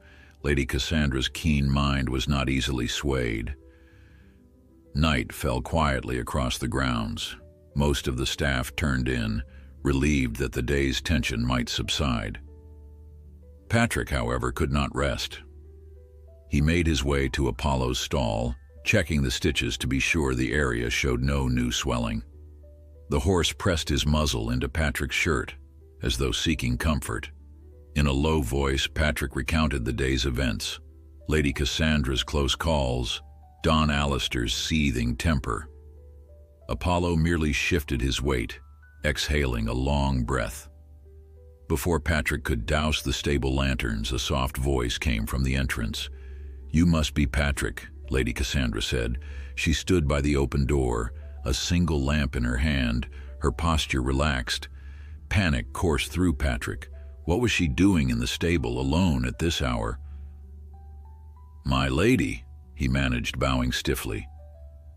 Lady Cassandra's keen mind was not easily swayed. Night fell quietly across the grounds. Most of the staff turned in, relieved that the day's tension might subside. Patrick, however, could not rest. He made his way to Apollo's stall, checking the stitches to be sure the area showed no new swelling. The horse pressed his muzzle into Patrick's shirt, as though seeking comfort. In a low voice, Patrick recounted the day's events: Lady Cassandra's close calls, Don Alistair's seething temper. Apollo merely shifted his weight, exhaling a long breath. Before Patrick could douse the stable lanterns, a soft voice came from the entrance. "You must be Patrick," Lady Cassandra said. She stood by the open door, a single lamp in her hand, her posture relaxed. Panic coursed through Patrick. What was she doing in the stable alone at this hour? "My lady," he managed, bowing stiffly.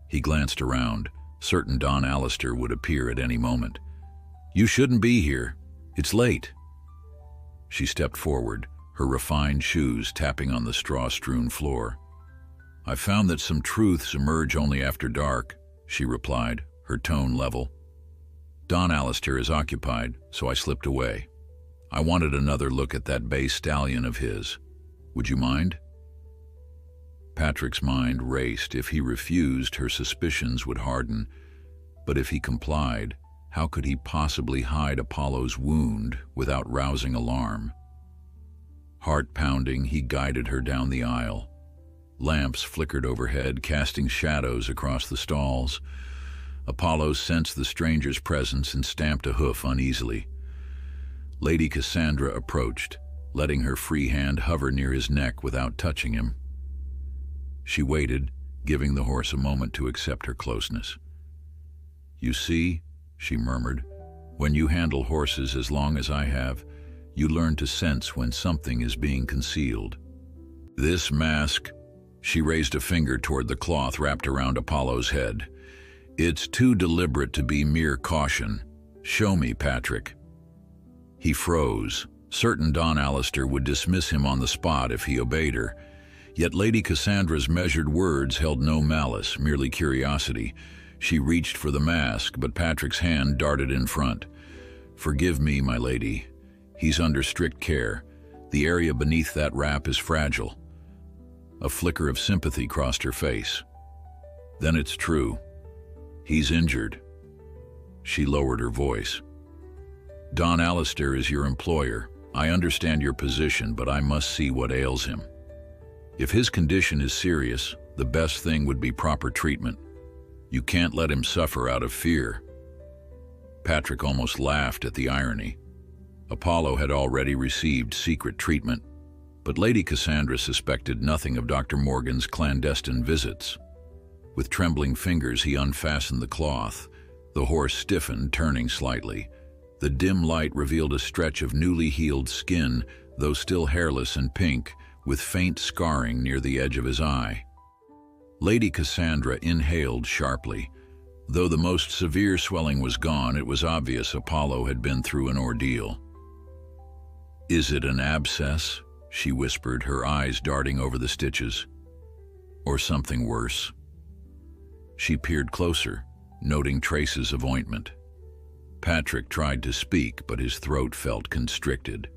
He glanced around, certain Don Alistair would appear at any moment. "You shouldn't be here. It's late." She stepped forward, her refined shoes tapping on the straw-strewn floor. "I found that some truths emerge only after dark," she replied, her tone level. "Don Alistair is occupied, so I slipped away. I wanted another look at that bay stallion of his. Would you mind?" Patrick's mind raced. If he refused, her suspicions would harden. But if he complied, how could he possibly hide Apollo's wound without rousing alarm? Heart pounding, he guided her down the aisle. Lamps flickered overhead, casting shadows across the stalls. Apollo sensed the stranger's presence and stamped a hoof uneasily. Lady Cassandra approached, letting her free hand hover near his neck without touching him. She waited, giving the horse a moment to accept her closeness. "You see," she murmured, "when you handle horses as long as I have, you learn to sense when something is being concealed. This mask," she raised a finger toward the cloth wrapped around Apollo's head, "it's too deliberate to be mere caution. Show me, Patrick." He froze, certain Don Alistair would dismiss him on the spot if he obeyed her. Yet Lady Cassandra's measured words held no malice, merely curiosity. She reached for the mask, but Patrick's hand darted in front. "Forgive me, my lady. He's under strict care. The area beneath that wrap is fragile." A flicker of sympathy crossed her face. "Then it's true. He's injured." She lowered her voice. "Don Alistair is your employer. I understand your position, but I must see what ails him. If his condition is serious, the best thing would be proper treatment. You can't let him suffer out of fear." Patrick almost laughed at the irony. Apollo had already received secret treatment, but Lady Cassandra suspected nothing of Dr. Morgan's clandestine visits. With trembling fingers, he unfastened the cloth. The horse stiffened, turning slightly. The dim light revealed a stretch of newly healed skin, though still hairless and pink, with faint scarring near the edge of his eye. Lady Cassandra inhaled sharply. Though the most severe swelling was gone, it was obvious Apollo had been through an ordeal. "Is it an abscess?" she whispered, her eyes darting over the stitches. "Or something worse?" She peered closer, noting traces of ointment. Patrick tried to speak, but his throat felt constricted.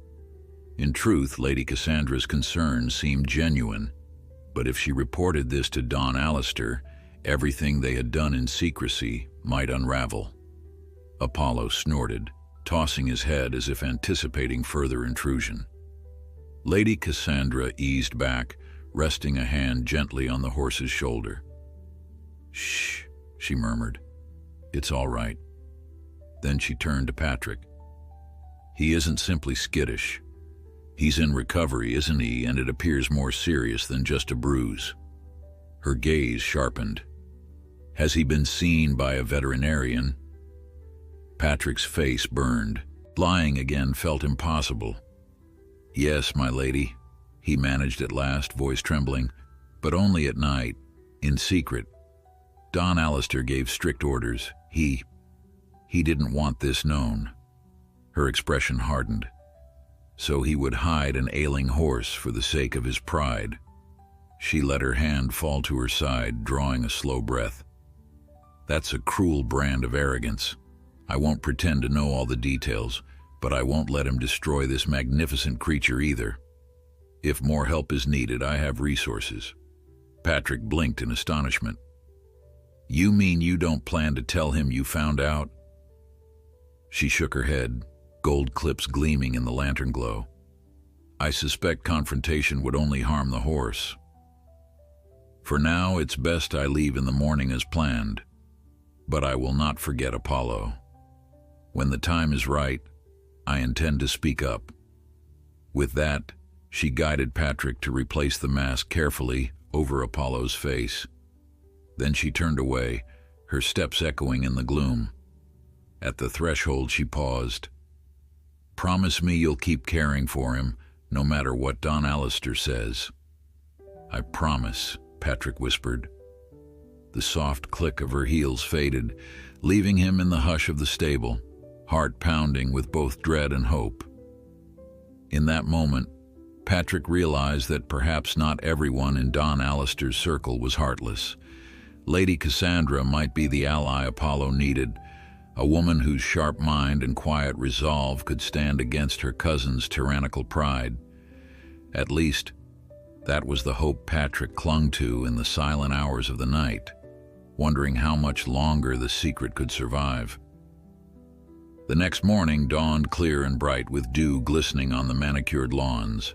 In truth, Lady Cassandra's concerns seemed genuine, but if she reported this to Don Alistair, everything they had done in secrecy might unravel. Apollo snorted, tossing his head as if anticipating further intrusion. Lady Cassandra eased back, resting a hand gently on the horse's shoulder. "Shh," she murmured. It's all right." Then she turned to Patrick. "He isn't simply skittish. He's in recovery, isn't he? And it appears more serious than just a bruise." Her gaze sharpened. "Has he been seen by a veterinarian?" Patrick's face burned. Lying again felt impossible. "Yes, my lady," he managed at last, voice trembling, "but only at night, in secret. Don Alistair gave strict orders. He didn't want this known." Her expression hardened. "So he would hide an ailing horse for the sake of his pride." She let her hand fall to her side, drawing a slow breath. "That's a cruel brand of arrogance. I won't pretend to know all the details, but I won't let him destroy this magnificent creature either. If more help is needed, I have resources." Patrick blinked in astonishment. "You mean you don't plan to tell him you found out?" She shook her head, gold clips gleaming in the lantern glow. "I suspect confrontation would only harm the horse. For now, it's best I leave in the morning as planned, but I will not forget Apollo. When the time is right, I intend to speak up." With that, she guided Patrick to replace the mask carefully over Apollo's face. Then she turned away, her steps echoing in the gloom. At the threshold, she paused. "Promise me you'll keep caring for him, no matter what Don Alistair says." "I promise," Patrick whispered. The soft click of her heels faded, leaving him in the hush of the stable, heart pounding with both dread and hope. In that moment, Patrick realized that perhaps not everyone in Don Alistair's circle was heartless. Lady Cassandra might be the ally Apollo needed, a woman whose sharp mind and quiet resolve could stand against her cousin's tyrannical pride. At least, that was the hope Patrick clung to in the silent hours of the night, wondering how much longer the secret could survive. The next morning dawned clear and bright, with dew glistening on the manicured lawns.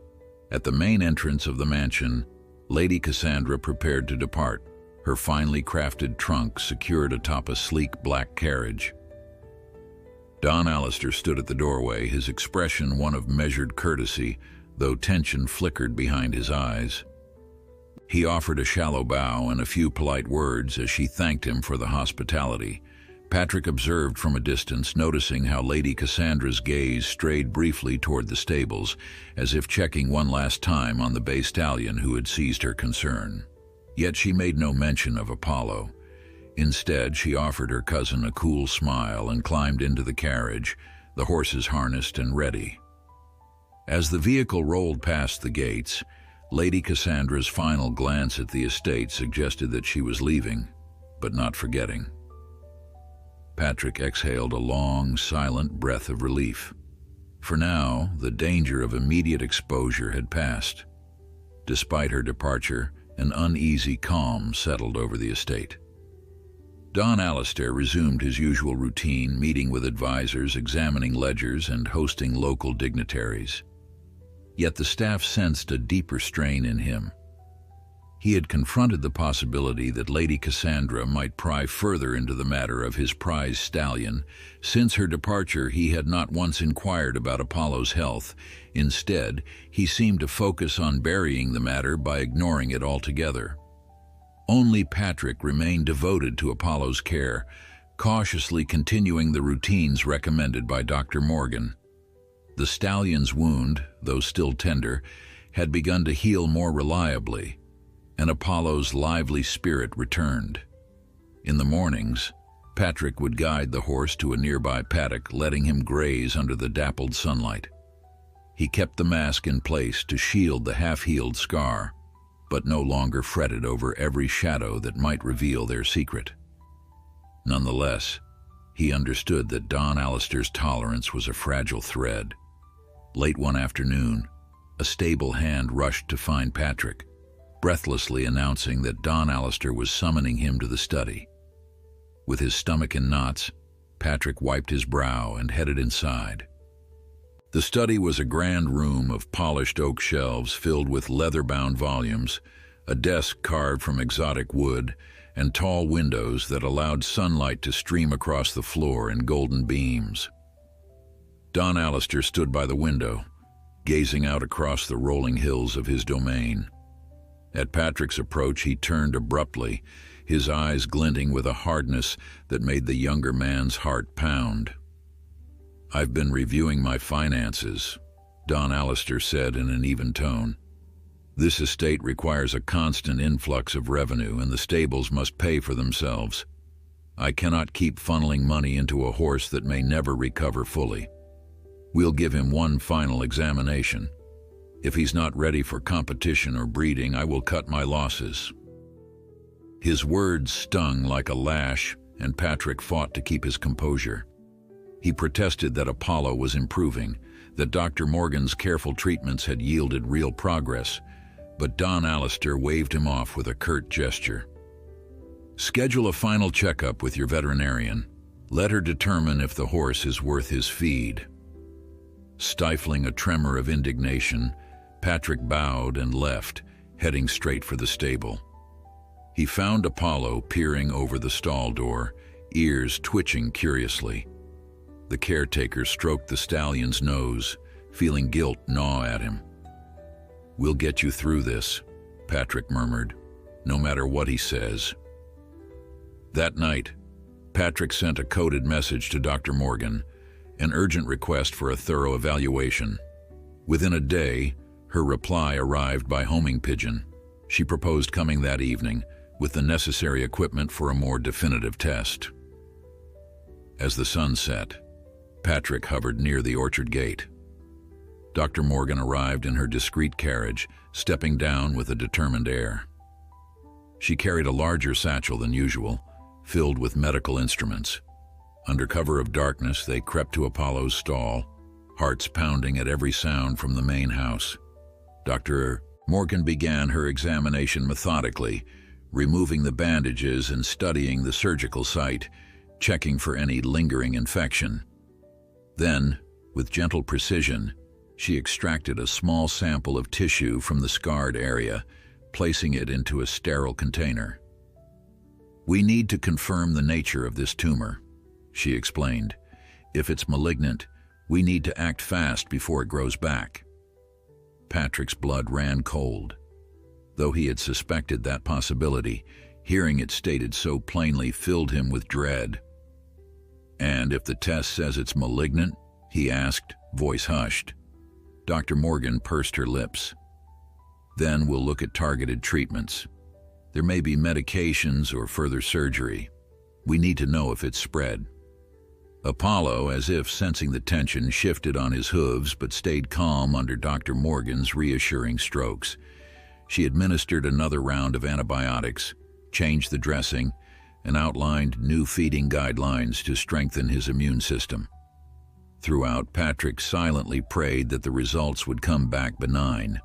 At the main entrance of the mansion, Lady Cassandra prepared to depart, her finely crafted trunk secured atop a sleek black carriage. Don Alistair stood at the doorway, his expression one of measured courtesy, though tension flickered behind his eyes. He offered a shallow bow and a few polite words as she thanked him for the hospitality. Patrick observed from a distance, noticing how Lady Cassandra's gaze strayed briefly toward the stables, as if checking one last time on the bay stallion who had seized her concern. Yet she made no mention of Apollo. Instead, she offered her cousin a cool smile and climbed into the carriage, the horses harnessed and ready. As the vehicle rolled past the gates, Lady Cassandra's final glance at the estate suggested that she was leaving, but not forgetting. Patrick exhaled a long, silent breath of relief. For now, the danger of immediate exposure had passed. Despite her departure, an uneasy calm settled over the estate. Don Alistair resumed his usual routine, meeting with advisors, examining ledgers, and hosting local dignitaries. Yet the staff sensed a deeper strain in him. He had confronted the possibility that Lady Cassandra might pry further into the matter of his prize stallion. Since her departure, he had not once inquired about Apollo's health. Instead, he seemed to focus on burying the matter by ignoring it altogether. Only Patrick remained devoted to Apollo's care, cautiously continuing the routines recommended by Dr. Morgan. The stallion's wound, though still tender, had begun to heal more reliably, and Apollo's lively spirit returned. In the mornings, Patrick would guide the horse to a nearby paddock, letting him graze under the dappled sunlight. He kept the mask in place to shield the half-healed scar, but no longer fretted over every shadow that might reveal their secret. Nonetheless, he understood that Don Alistair's tolerance was a fragile thread. Late one afternoon, a stable hand rushed to find Patrick, breathlessly announcing that Don Alistair was summoning him to the study. With his stomach in knots, Patrick wiped his brow and headed inside. The study was a grand room of polished oak shelves filled with leather-bound volumes, a desk carved from exotic wood, and tall windows that allowed sunlight to stream across the floor in golden beams. Don Alistair stood by the window, gazing out across the rolling hills of his domain. At Patrick's approach, he turned abruptly, his eyes glinting with a hardness that made the younger man's heart pound. "I've been reviewing my finances," Don Alistair said in an even tone. "This estate requires a constant influx of revenue, and the stables must pay for themselves. I cannot keep funneling money into a horse that may never recover fully. We'll give him one final examination. If he's not ready for competition or breeding, I will cut my losses." His words stung like a lash, and Patrick fought to keep his composure. He protested that Apollo was improving, that Dr. Morgan's careful treatments had yielded real progress, but Don Alistair waved him off with a curt gesture. "Schedule a final checkup with your veterinarian. Let her determine if the horse is worth his feed." Stifling a tremor of indignation, Patrick bowed and left, heading straight for the stable. He found Apollo peering over the stall door, ears twitching curiously. The caretaker stroked the stallion's nose, feeling guilt gnaw at him. "We'll get you through this," Patrick murmured, "no matter what he says." That night, Patrick sent a coded message to Dr. Morgan, an urgent request for a thorough evaluation. Within a day, her reply arrived by homing pigeon. She proposed coming that evening, with the necessary equipment for a more definitive test. As the sun set, Patrick hovered near the orchard gate. Dr. Morgan arrived in her discreet carriage, stepping down with a determined air. She carried a larger satchel than usual, filled with medical instruments. Under cover of darkness, they crept to Apollo's stall, hearts pounding at every sound from the main house. Dr. Morgan began her examination methodically, removing the bandages and studying the surgical site, checking for any lingering infection. Then, with gentle precision, she extracted a small sample of tissue from the scarred area, placing it into a sterile container. "We need to confirm the nature of this tumor," she explained. "If it's malignant, we need to act fast before it grows back." Patrick's blood ran cold. Though he had suspected that possibility, hearing it stated so plainly filled him with dread. "And if the test says it's malignant?" he asked, voice hushed. Dr. Morgan pursed her lips. "Then we'll look at targeted treatments. There may be medications or further surgery. We need to know if it's spread." Apollo, as if sensing the tension, shifted on his hooves but stayed calm under Dr. Morgan's reassuring strokes. She administered another round of antibiotics, changed the dressing, and outlined new feeding guidelines to strengthen his immune system. Throughout, Patrick silently prayed that the results would come back benign.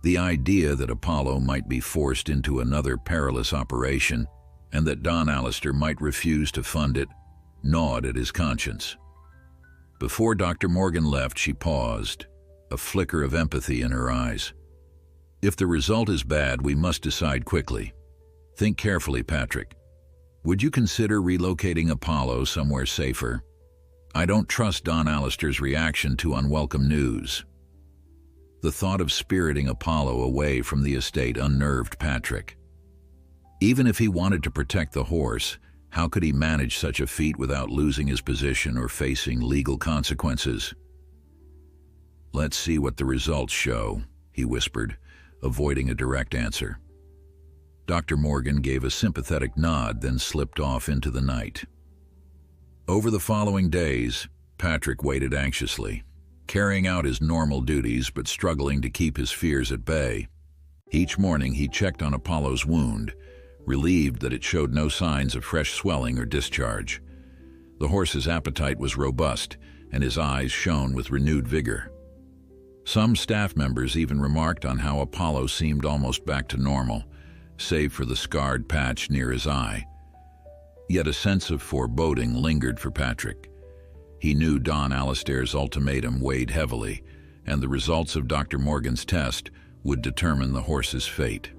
The idea that Apollo might be forced into another perilous operation, and that Don Alistair might refuse to fund it, gnawed at his conscience. Before Dr. Morgan left, she paused, a flicker of empathy in her eyes. "If the result is bad, we must decide quickly. Think carefully, Patrick. Would you consider relocating Apollo somewhere safer? I don't trust Don Alistair's reaction to unwelcome news." The thought of spiriting Apollo away from the estate unnerved Patrick. Even if he wanted to protect the horse, how could he manage such a feat without losing his position or facing legal consequences? "Let's see what the results show," he whispered, avoiding a direct answer. Dr. Morgan gave a sympathetic nod, then slipped off into the night. Over the following days, Patrick waited anxiously, carrying out his normal duties but struggling to keep his fears at bay. Each morning he checked on Apollo's wound, relieved that it showed no signs of fresh swelling or discharge. The horse's appetite was robust, and his eyes shone with renewed vigor. Some staff members even remarked on how Apollo seemed almost back to normal, save for the scarred patch near his eye. Yet a sense of foreboding lingered for Patrick. He knew Don Alistair's ultimatum weighed heavily, and the results of Dr. Morgan's test would determine the horse's fate.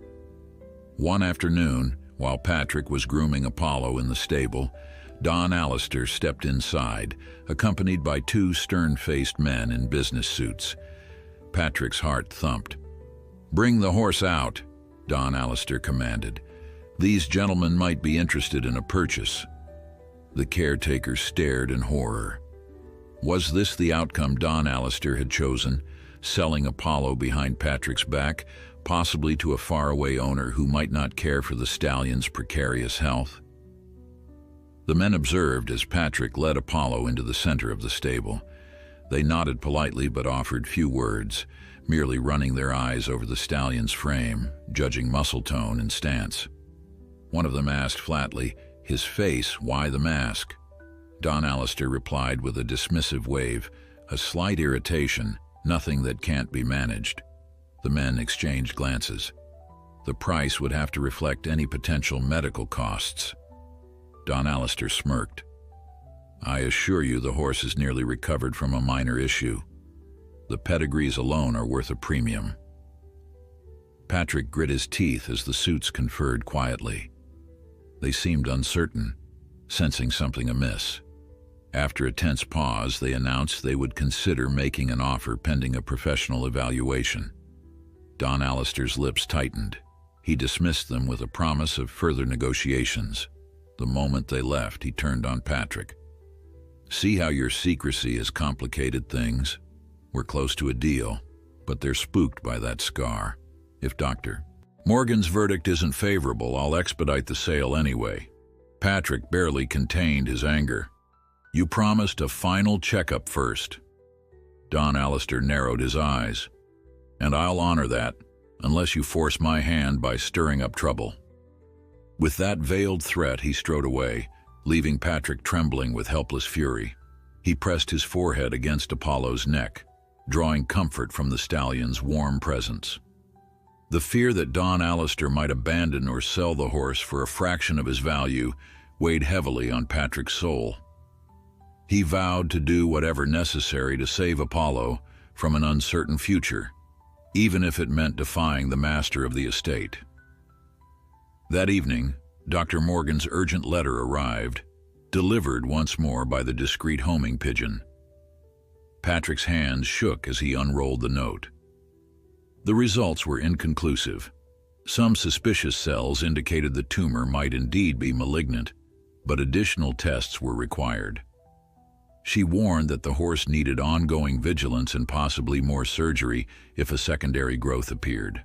One afternoon, While Patrick was grooming Apollo in the stable, Don Alistair stepped inside, accompanied by two stern-faced men in business suits. Patrick's heart thumped. "Bring the horse out," Don Alistair commanded. "These gentlemen might be interested in a purchase." The caretaker stared in horror. Was this the outcome Don Alistair had chosen, selling Apollo behind Patrick's back, possibly to a faraway owner who might not care for the stallion's precarious health? The men observed as Patrick led Apollo into the center of the stable. They nodded politely but offered few words, merely running their eyes over the stallion's frame, judging muscle tone and stance. One of them asked flatly, "His face, why the mask?" Don Alistair replied with a dismissive wave, "A slight irritation, nothing that can't be managed." The men exchanged glances. The price would have to reflect any potential medical costs. Don Alistair smirked. "I assure you the horse is nearly recovered from a minor issue. The pedigrees alone are worth a premium." Patrick grit his teeth as the suits conferred quietly. They seemed uncertain, sensing something amiss. After a tense pause, they announced they would consider making an offer pending a professional evaluation. Don Alistair's lips tightened. He dismissed them with a promise of further negotiations. The moment they left, he turned on Patrick. "See how your secrecy has complicated things? We're close to a deal, but they're spooked by that scar. If Dr. Morgan's verdict isn't favorable, I'll expedite the sale anyway." Patrick barely contained his anger. "You promised a final checkup first." Don Alistair narrowed his eyes. "And I'll honor that, unless you force my hand by stirring up trouble." With that veiled threat, he strode away, leaving Patrick trembling with helpless fury. He pressed his forehead against Apollo's neck, drawing comfort from the stallion's warm presence. The fear that Don Alistair might abandon or sell the horse for a fraction of his value weighed heavily on Patrick's soul. He vowed to do whatever necessary to save Apollo from an uncertain future, even if it meant defying the master of the estate. That evening, Dr. Morgan's urgent letter arrived, delivered once more by the discreet homing pigeon. Patrick's hands shook as he unrolled the note. The results were inconclusive. Some suspicious cells indicated the tumor might indeed be malignant, but additional tests were required. She warned that the horse needed ongoing vigilance and possibly more surgery if a secondary growth appeared.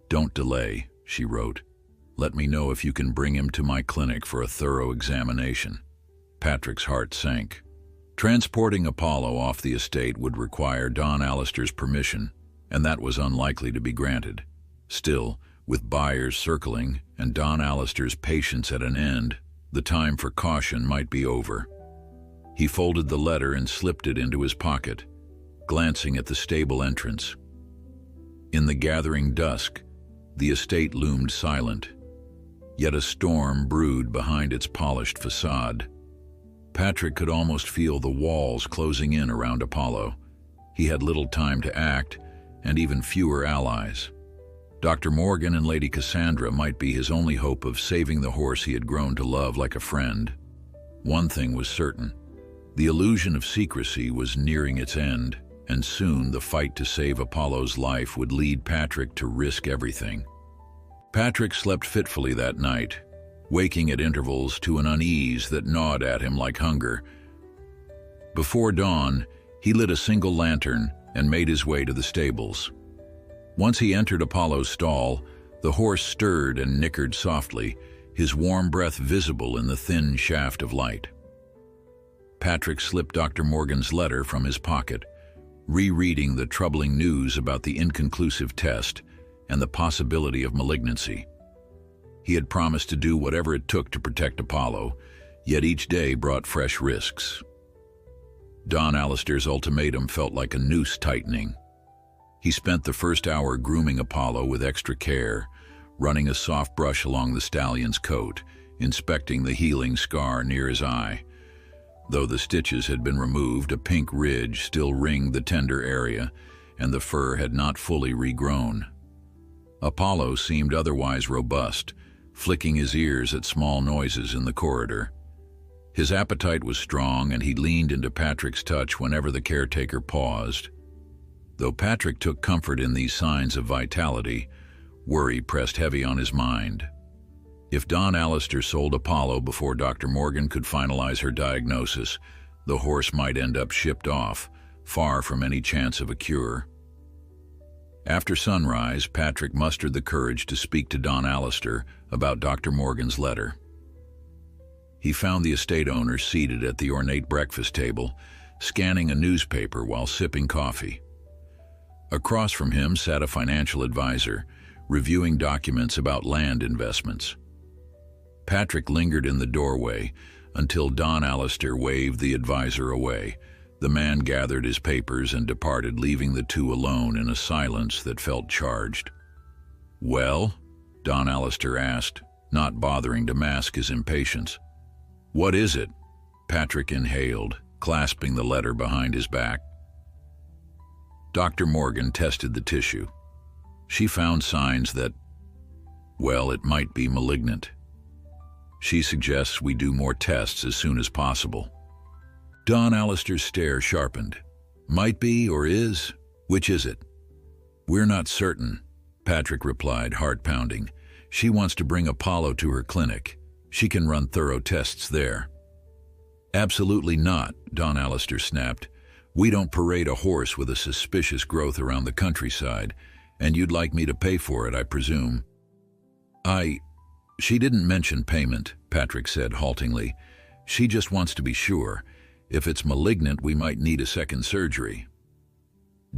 "Don't delay," she wrote. "Let me know if you can bring him to my clinic for a thorough examination." Patrick's heart sank. Transporting Apollo off the estate would require Don Alistair's permission, and that was unlikely to be granted. Still, with buyers circling and Don Alistair's patience at an end, the time for caution might be over. He folded the letter and slipped it into his pocket, glancing at the stable entrance. In the gathering dusk, the estate loomed silent, yet a storm brewed behind its polished facade. Patrick could almost feel the walls closing in around Apollo. He had little time to act, and even fewer allies. Dr. Morgan and Lady Cassandra might be his only hope of saving the horse he had grown to love like a friend. One thing was certain. The illusion of secrecy was nearing its end, and soon the fight to save Apollo's life would lead Patrick to risk everything. Patrick slept fitfully that night, waking at intervals to an unease that gnawed at him like hunger. Before dawn, he lit a single lantern and made his way to the stables. Once he entered Apollo's stall, the horse stirred and nickered softly, his warm breath visible in the thin shaft of light. Patrick slipped Dr. Morgan's letter from his pocket, rereading the troubling news about the inconclusive test and the possibility of malignancy. He had promised to do whatever it took to protect Apollo, yet each day brought fresh risks. Don Alistair's ultimatum felt like a noose tightening. He spent the first hour grooming Apollo with extra care, running a soft brush along the stallion's coat, inspecting the healing scar near his eye. Though the stitches had been removed, a pink ridge still ringed the tender area, and the fur had not fully regrown. Apollo seemed otherwise robust, flicking his ears at small noises in the corridor. His appetite was strong, and he leaned into Patrick's touch whenever the caretaker paused. Though Patrick took comfort in these signs of vitality, worry pressed heavy on his mind. If Don Alistair sold Apollo before Dr. Morgan could finalize her diagnosis, the horse might end up shipped off, far from any chance of a cure. After sunrise, Patrick mustered the courage to speak to Don Alistair about Dr. Morgan's letter. He found the estate owner seated at the ornate breakfast table, scanning a newspaper while sipping coffee. Across from him sat a financial advisor, reviewing documents about land investments. Patrick lingered in the doorway until Don Alistair waved the advisor away. The man gathered his papers and departed, leaving the two alone in a silence that felt charged. "Well?" Don Alistair asked, not bothering to mask his impatience. "What is it?" Patrick inhaled, clasping the letter behind his back. Dr. Morgan tested the tissue. She found signs that, well, it might be malignant. She suggests we do more tests as soon as possible. Don Alistair's stare sharpened. "Might be or is? Which is it?" "We're not certain," Patrick replied, heart pounding. "She wants to bring Apollo to her clinic. She can run thorough tests there." "Absolutely not," Don Alistair snapped. "We don't parade a horse with a suspicious growth around the countryside, and you'd like me to pay for it, I presume." She didn't mention payment," Patrick said haltingly. "She just wants to be sure. If it's malignant, we might need a second surgery."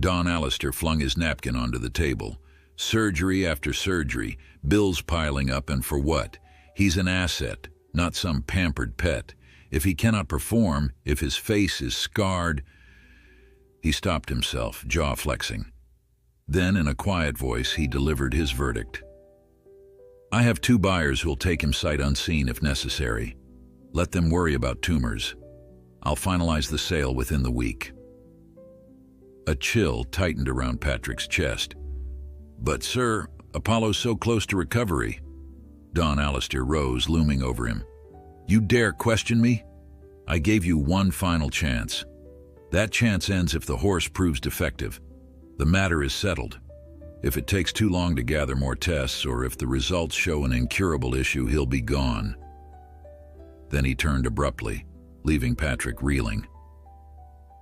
Don Alistair flung his napkin onto the table. Surgery after surgery, bills piling up, and for what? He's an asset, not some pampered pet. If he cannot perform, if his face is scarred... He stopped himself, jaw flexing. Then, in a quiet voice, he delivered his verdict. "I have 2 buyers who'll take him sight unseen if necessary. Let them worry about tumors. I'll finalize the sale within the week." A chill tightened around Patrick's chest. "But, sir, Apollo's so close to recovery." Don Alistair rose, looming over him. "You dare question me? I gave you one final chance. That chance ends if the horse proves defective. The matter is settled. If it takes too long to gather more tests, or if the results show an incurable issue, he'll be gone." Then he turned abruptly, leaving Patrick reeling.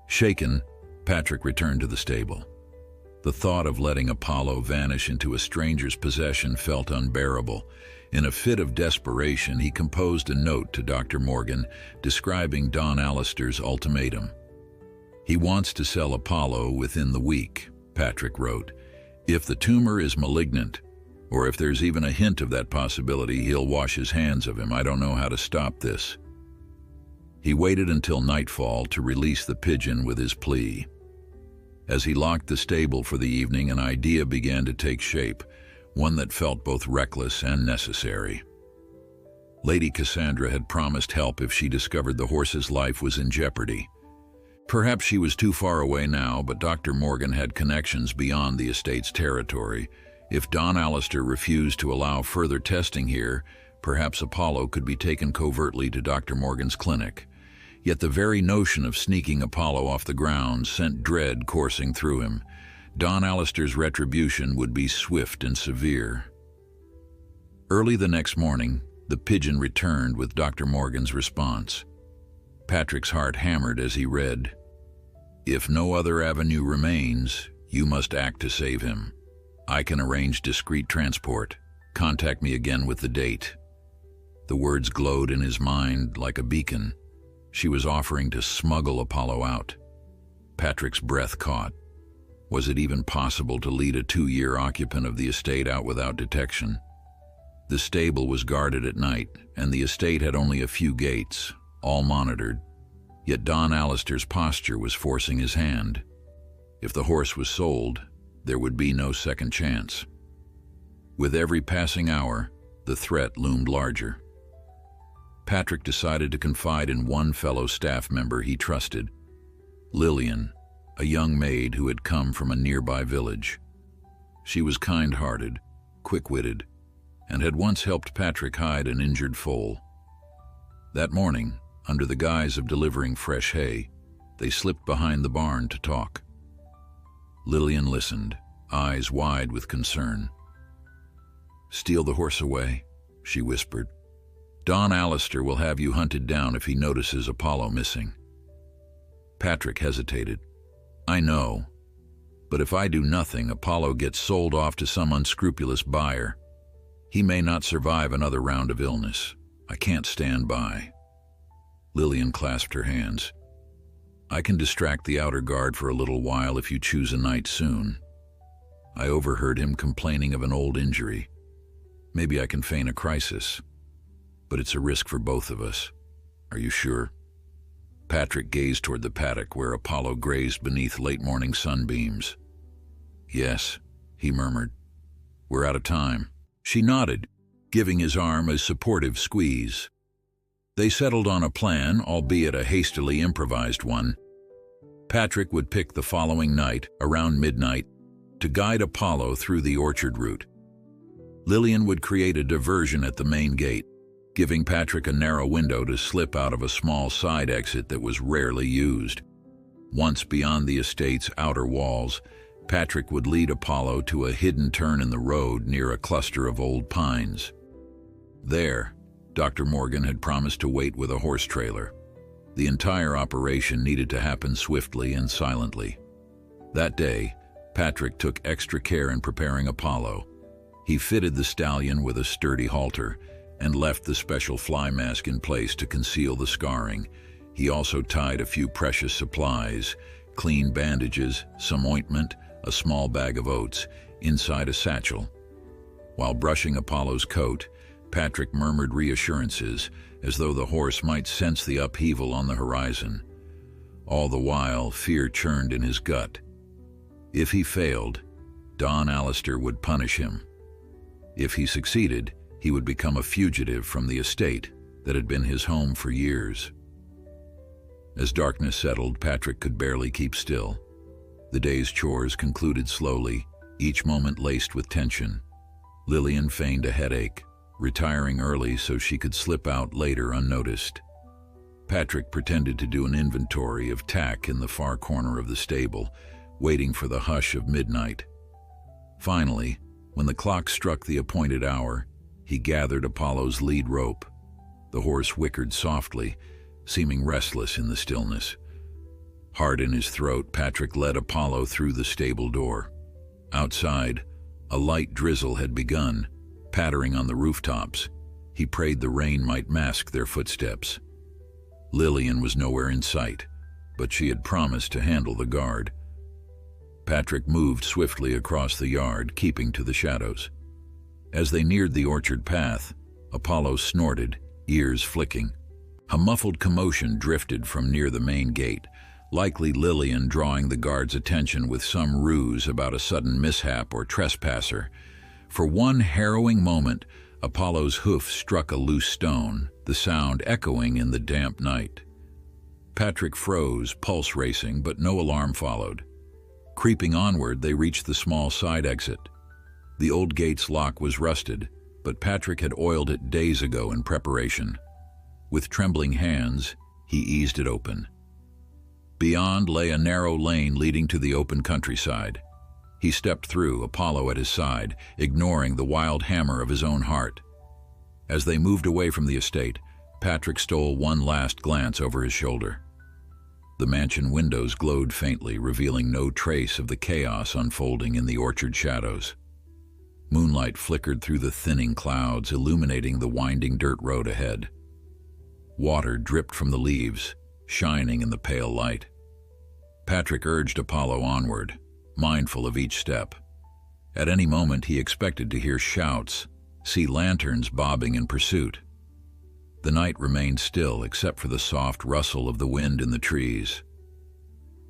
Shaken, Patrick returned to the stable. The thought of letting Apollo vanish into a stranger's possession felt unbearable. In a fit of desperation, he composed a note to Dr. Morgan describing Don Alistair's ultimatum. "He wants to sell Apollo within the week," Patrick wrote. "If the tumor is malignant, or if there's even a hint of that possibility, he'll wash his hands of him. I don't know how to stop this." He waited until nightfall to release the pigeon with his plea. As he locked the stable for the evening, an idea began to take shape, one that felt both reckless and necessary. Lady Cassandra had promised help if she discovered the horse's life was in jeopardy. Perhaps she was too far away now, but Dr. Morgan had connections beyond the estate's territory. If Don Alistair refused to allow further testing here, perhaps Apollo could be taken covertly to Dr. Morgan's clinic. Yet the very notion of sneaking Apollo off the ground sent dread coursing through him. Don Alistair's retribution would be swift and severe. Early the next morning, the pigeon returned with Dr. Morgan's response. Patrick's heart hammered as he read, "If no other avenue remains, you must act to save him. I can arrange discreet transport. Contact me again with the date." The words glowed in his mind like a beacon. She was offering to smuggle Apollo out. Patrick's breath caught. Was it even possible to lead a 2-year occupant of the estate out without detection? The stable was guarded at night, and the estate had only a few gates, all monitored. Yet Don Alistair's posture was forcing his hand. If the horse was sold, there would be no second chance. With every passing hour, the threat loomed larger. Patrick decided to confide in one fellow staff member he trusted, Lillian, a young maid who had come from a nearby village. She was kind-hearted, quick-witted, and had once helped Patrick hide an injured foal. That morning, under the guise of delivering fresh hay, they slipped behind the barn to talk. Lillian listened, eyes wide with concern. "Steal the horse away," she whispered. "Don Alistair will have you hunted down if he notices Apollo missing." Patrick hesitated. "I know, but if I do nothing, Apollo gets sold off to some unscrupulous buyer. He may not survive another round of illness. I can't stand by." Lillian clasped her hands. "I can distract the outer guard for a little while if you choose a night soon. I overheard him complaining of an old injury. Maybe I can feign a crisis. But it's a risk for both of us. Are you sure?" Patrick gazed toward the paddock where Apollo grazed beneath late-morning sunbeams. "Yes," he murmured. "We're out of time." She nodded, giving his arm a supportive squeeze. They settled on a plan, albeit a hastily improvised one. Patrick would pick the following night, around midnight, to guide Apollo through the orchard route. Lillian would create a diversion at the main gate, giving Patrick a narrow window to slip out of a small side exit that was rarely used. Once beyond the estate's outer walls, Patrick would lead Apollo to a hidden turn in the road near a cluster of old pines. There, Dr. Morgan had promised to wait with a horse trailer. The entire operation needed to happen swiftly and silently. That day, Patrick took extra care in preparing Apollo. He fitted the stallion with a sturdy halter and left the special fly mask in place to conceal the scarring. He also tied a few precious supplies, clean bandages, some ointment, a small bag of oats, inside a satchel. While brushing Apollo's coat, Patrick murmured reassurances, as though the horse might sense the upheaval on the horizon. All the while, fear churned in his gut. If he failed, Don Alistair would punish him. If he succeeded, he would become a fugitive from the estate that had been his home for years. As darkness settled, Patrick could barely keep still. The day's chores concluded slowly, each moment laced with tension. Lillian feigned a headache, retiring early so she could slip out later unnoticed. Patrick pretended to do an inventory of tack in the far corner of the stable, waiting for the hush of midnight. Finally, when the clock struck the appointed hour, he gathered Apollo's lead rope. The horse whickered softly, seeming restless in the stillness. Hard in his throat, Patrick led Apollo through the stable door. Outside, a light drizzle had begun, pattering on the rooftops. He prayed the rain might mask their footsteps. Lillian was nowhere in sight, but she had promised to handle the guard. Patrick moved swiftly across the yard, keeping to the shadows. As they neared the orchard path, Apollo snorted, ears flicking. A muffled commotion drifted from near the main gate, likely Lillian drawing the guard's attention with some ruse about a sudden mishap or trespasser. For one harrowing moment, Apollo's hoof struck a loose stone, the sound echoing in the damp night. Patrick froze, pulse racing, but no alarm followed. Creeping onward, they reached the small side exit. The old gate's lock was rusted, but Patrick had oiled it days ago in preparation. With trembling hands, he eased it open. Beyond lay a narrow lane leading to the open countryside. He stepped through, Apollo at his side, ignoring the wild hammer of his own heart. As they moved away from the estate, Patrick stole one last glance over his shoulder. The mansion windows glowed faintly, revealing no trace of the chaos unfolding in the orchard shadows. Moonlight flickered through the thinning clouds, illuminating the winding dirt road ahead. Water dripped from the leaves, shining in the pale light. Patrick urged Apollo onward, mindful of each step. At any moment he expected to hear shouts, see lanterns bobbing in pursuit. The night remained still except for the soft rustle of the wind in the trees.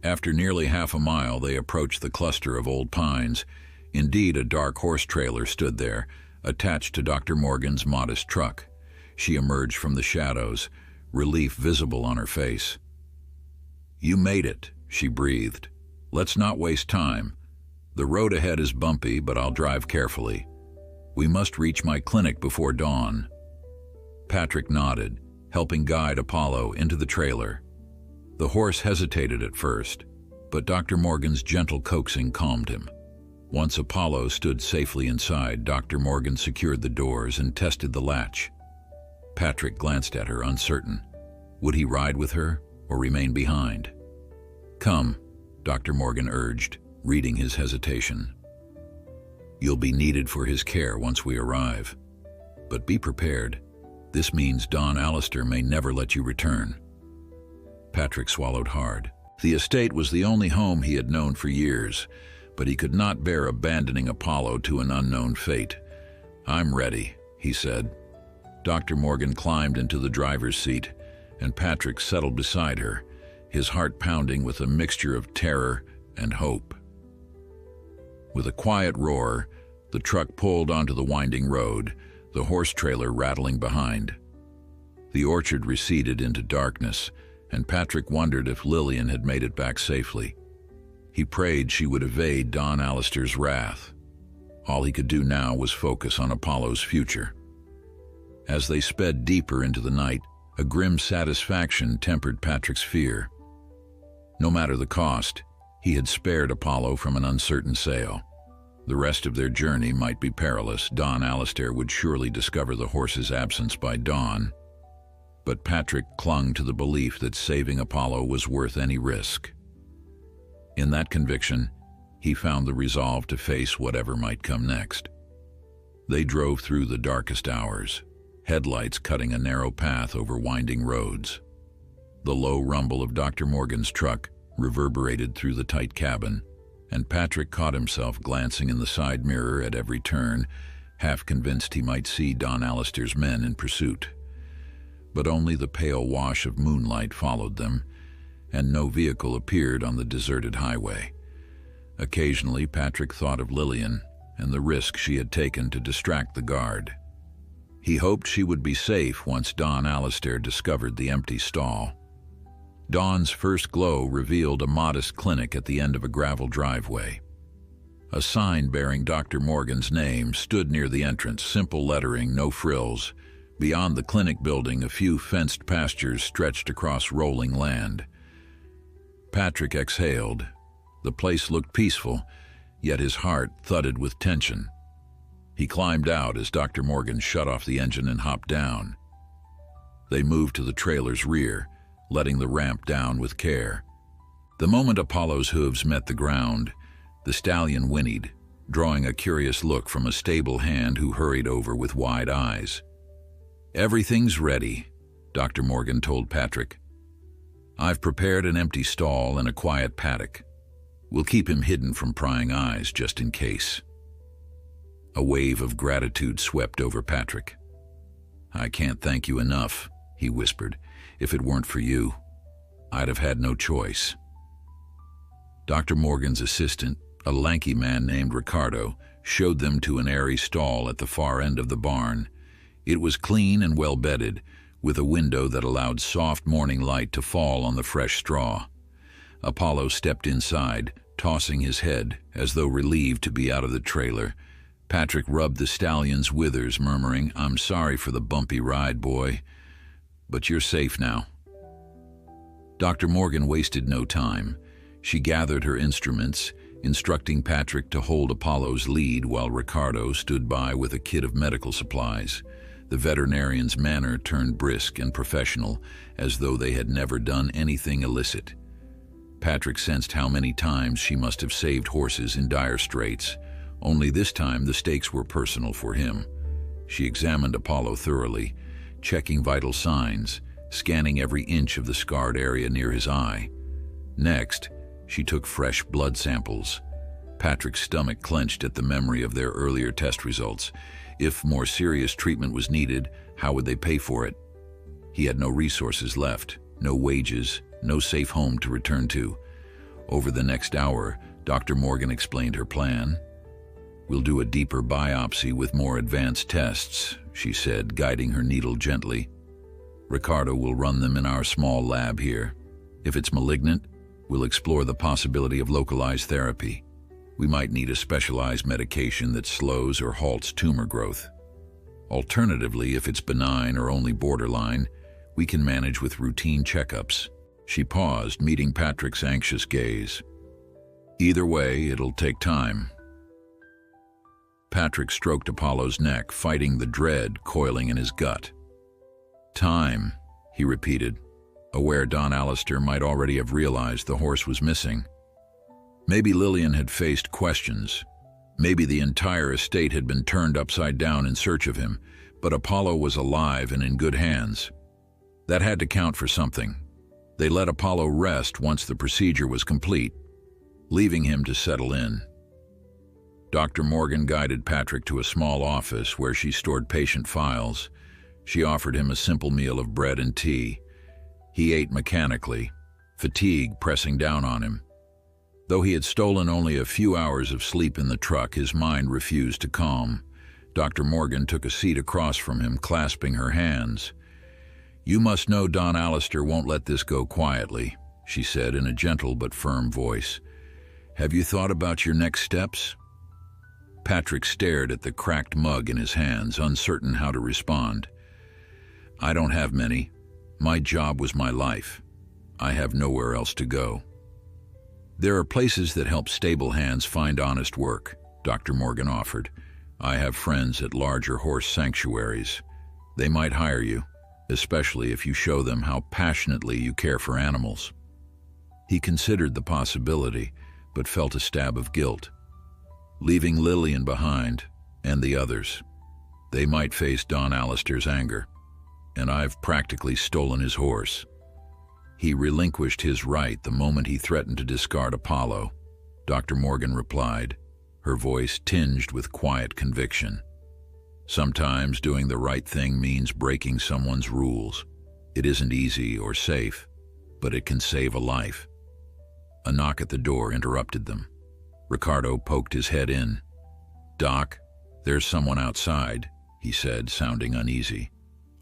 After nearly half a mile they approached the cluster of old pines. Indeed, a dark horse trailer stood there, attached to Dr. Morgan's modest truck. She emerged from the shadows, relief visible on her face. "You made it," she breathed. "Let's not waste time. The road ahead is bumpy, but I'll drive carefully." We must reach my clinic before dawn. Patrick nodded, helping guide Apollo into the trailer. The horse hesitated at first, but Dr. Morgan's gentle coaxing calmed him. Once Apollo stood safely inside, Dr. Morgan secured the doors and tested the latch. Patrick glanced at her, uncertain. Would he ride with her or remain behind? "Come," Dr. Morgan urged, reading his hesitation. "You'll be needed for his care once we arrive. But be prepared. This means Don Alistair may never let you return." Patrick swallowed hard. The estate was the only home he had known for years, but he could not bear abandoning Apollo to an unknown fate. "I'm ready," he said. Dr. Morgan climbed into the driver's seat, and Patrick settled beside her, his heart pounding with a mixture of terror and hope. With a quiet roar, the truck pulled onto the winding road, the horse trailer rattling behind. The orchard receded into darkness, and Patrick wondered if Lillian had made it back safely. He prayed she would evade Don Alistair's wrath. All he could do now was focus on Apollo's future. As they sped deeper into the night, a grim satisfaction tempered Patrick's fear. No matter the cost, he had spared Apollo from an uncertain sale. The rest of their journey might be perilous. Don Alistair would surely discover the horse's absence by dawn. But Patrick clung to the belief that saving Apollo was worth any risk. In that conviction, he found the resolve to face whatever might come next. They drove through the darkest hours, headlights cutting a narrow path over winding roads. The low rumble of Dr. Morgan's truck reverberated through the tight cabin, and Patrick caught himself glancing in the side mirror at every turn, half convinced he might see Don Alistair's men in pursuit. But only the pale wash of moonlight followed them, and no vehicle appeared on the deserted highway. Occasionally, Patrick thought of Lillian and the risk she had taken to distract the guard. He hoped she would be safe once Don Alistair discovered the empty stall. Dawn's first glow revealed a modest clinic at the end of a gravel driveway. A sign bearing Dr. Morgan's name stood near the entrance, simple lettering, no frills. Beyond the clinic building, a few fenced pastures stretched across rolling land. Patrick exhaled. The place looked peaceful, yet his heart thudded with tension. He climbed out as Dr. Morgan shut off the engine and hopped down. They moved to the trailer's rear, letting the ramp down with care. The moment Apollo's hooves met the ground, the stallion whinnied, drawing a curious look from a stable hand who hurried over with wide eyes. "Everything's ready," Dr. Morgan told Patrick. "I've prepared an empty stall and a quiet paddock. We'll keep him hidden from prying eyes just in case." A wave of gratitude swept over Patrick. "I can't thank you enough," he whispered. "If it weren't for you, I'd have had no choice." Dr. Morgan's assistant, a lanky man named Ricardo, showed them to an airy stall at the far end of the barn. It was clean and well-bedded, with a window that allowed soft morning light to fall on the fresh straw. Apollo stepped inside, tossing his head, as though relieved to be out of the trailer. Patrick rubbed the stallion's withers, murmuring, "I'm sorry for the bumpy ride, boy, but you're safe now." Dr. Morgan wasted no time. She gathered her instruments, instructing Patrick to hold Apollo's lead while Ricardo stood by with a kit of medical supplies. The veterinarian's manner turned brisk and professional, as though they had never done anything illicit. Patrick sensed how many times she must have saved horses in dire straits. Only this time the stakes were personal for him. She examined Apollo thoroughly, checking vital signs, scanning every inch of the scarred area near his eye. Next, she took fresh blood samples. Patrick's stomach clenched at the memory of their earlier test results. If more serious treatment was needed, how would they pay for it? He had no resources left, no wages, no safe home to return to. Over the next hour, Dr. Morgan explained her plan. "We'll do a deeper biopsy with more advanced tests," she said, guiding her needle gently. "Ricardo will run them in our small lab here. If it's malignant, we'll explore the possibility of localized therapy. We might need a specialized medication that slows or halts tumor growth. Alternatively, if it's benign or only borderline, we can manage with routine checkups. She paused, meeting Patrick's anxious gaze. Either way, it'll take time. Patrick stroked Apollo's neck, fighting the dread coiling in his gut. Time, he repeated, aware Don Alistair might already have realized the horse was missing. Maybe Lillian had faced questions. Maybe the entire estate had been turned upside down in search of him, but Apollo was alive and in good hands. That had to count for something. They let Apollo rest once the procedure was complete, leaving him to settle in. Dr. Morgan guided Patrick to a small office where she stored patient files. She offered him a simple meal of bread and tea. He ate mechanically, fatigue pressing down on him. Though he had stolen only a few hours of sleep in the truck, his mind refused to calm. Dr. Morgan took a seat across from him, clasping her hands. "You must know Don Alistair won't let this go quietly," she said in a gentle but firm voice. "Have you thought about your next steps?" Patrick stared at the cracked mug in his hands, uncertain how to respond. "I don't have many. My job was my life. I have nowhere else to go." "There are places that help stable hands find honest work," Dr. Morgan offered. "I have friends at larger horse sanctuaries. They might hire you, especially if you show them how passionately you care for animals." He considered the possibility, but felt a stab of guilt. Leaving Lillian behind, and the others. They might face Don Alistair's anger, and I've practically stolen his horse. He relinquished his right the moment he threatened to discard Apollo, Dr. Morgan replied, her voice tinged with quiet conviction. Sometimes doing the right thing means breaking someone's rules. It isn't easy or safe, but it can save a life. A knock at the door interrupted them. Ricardo poked his head in. "Doc, there's someone outside," he said, sounding uneasy.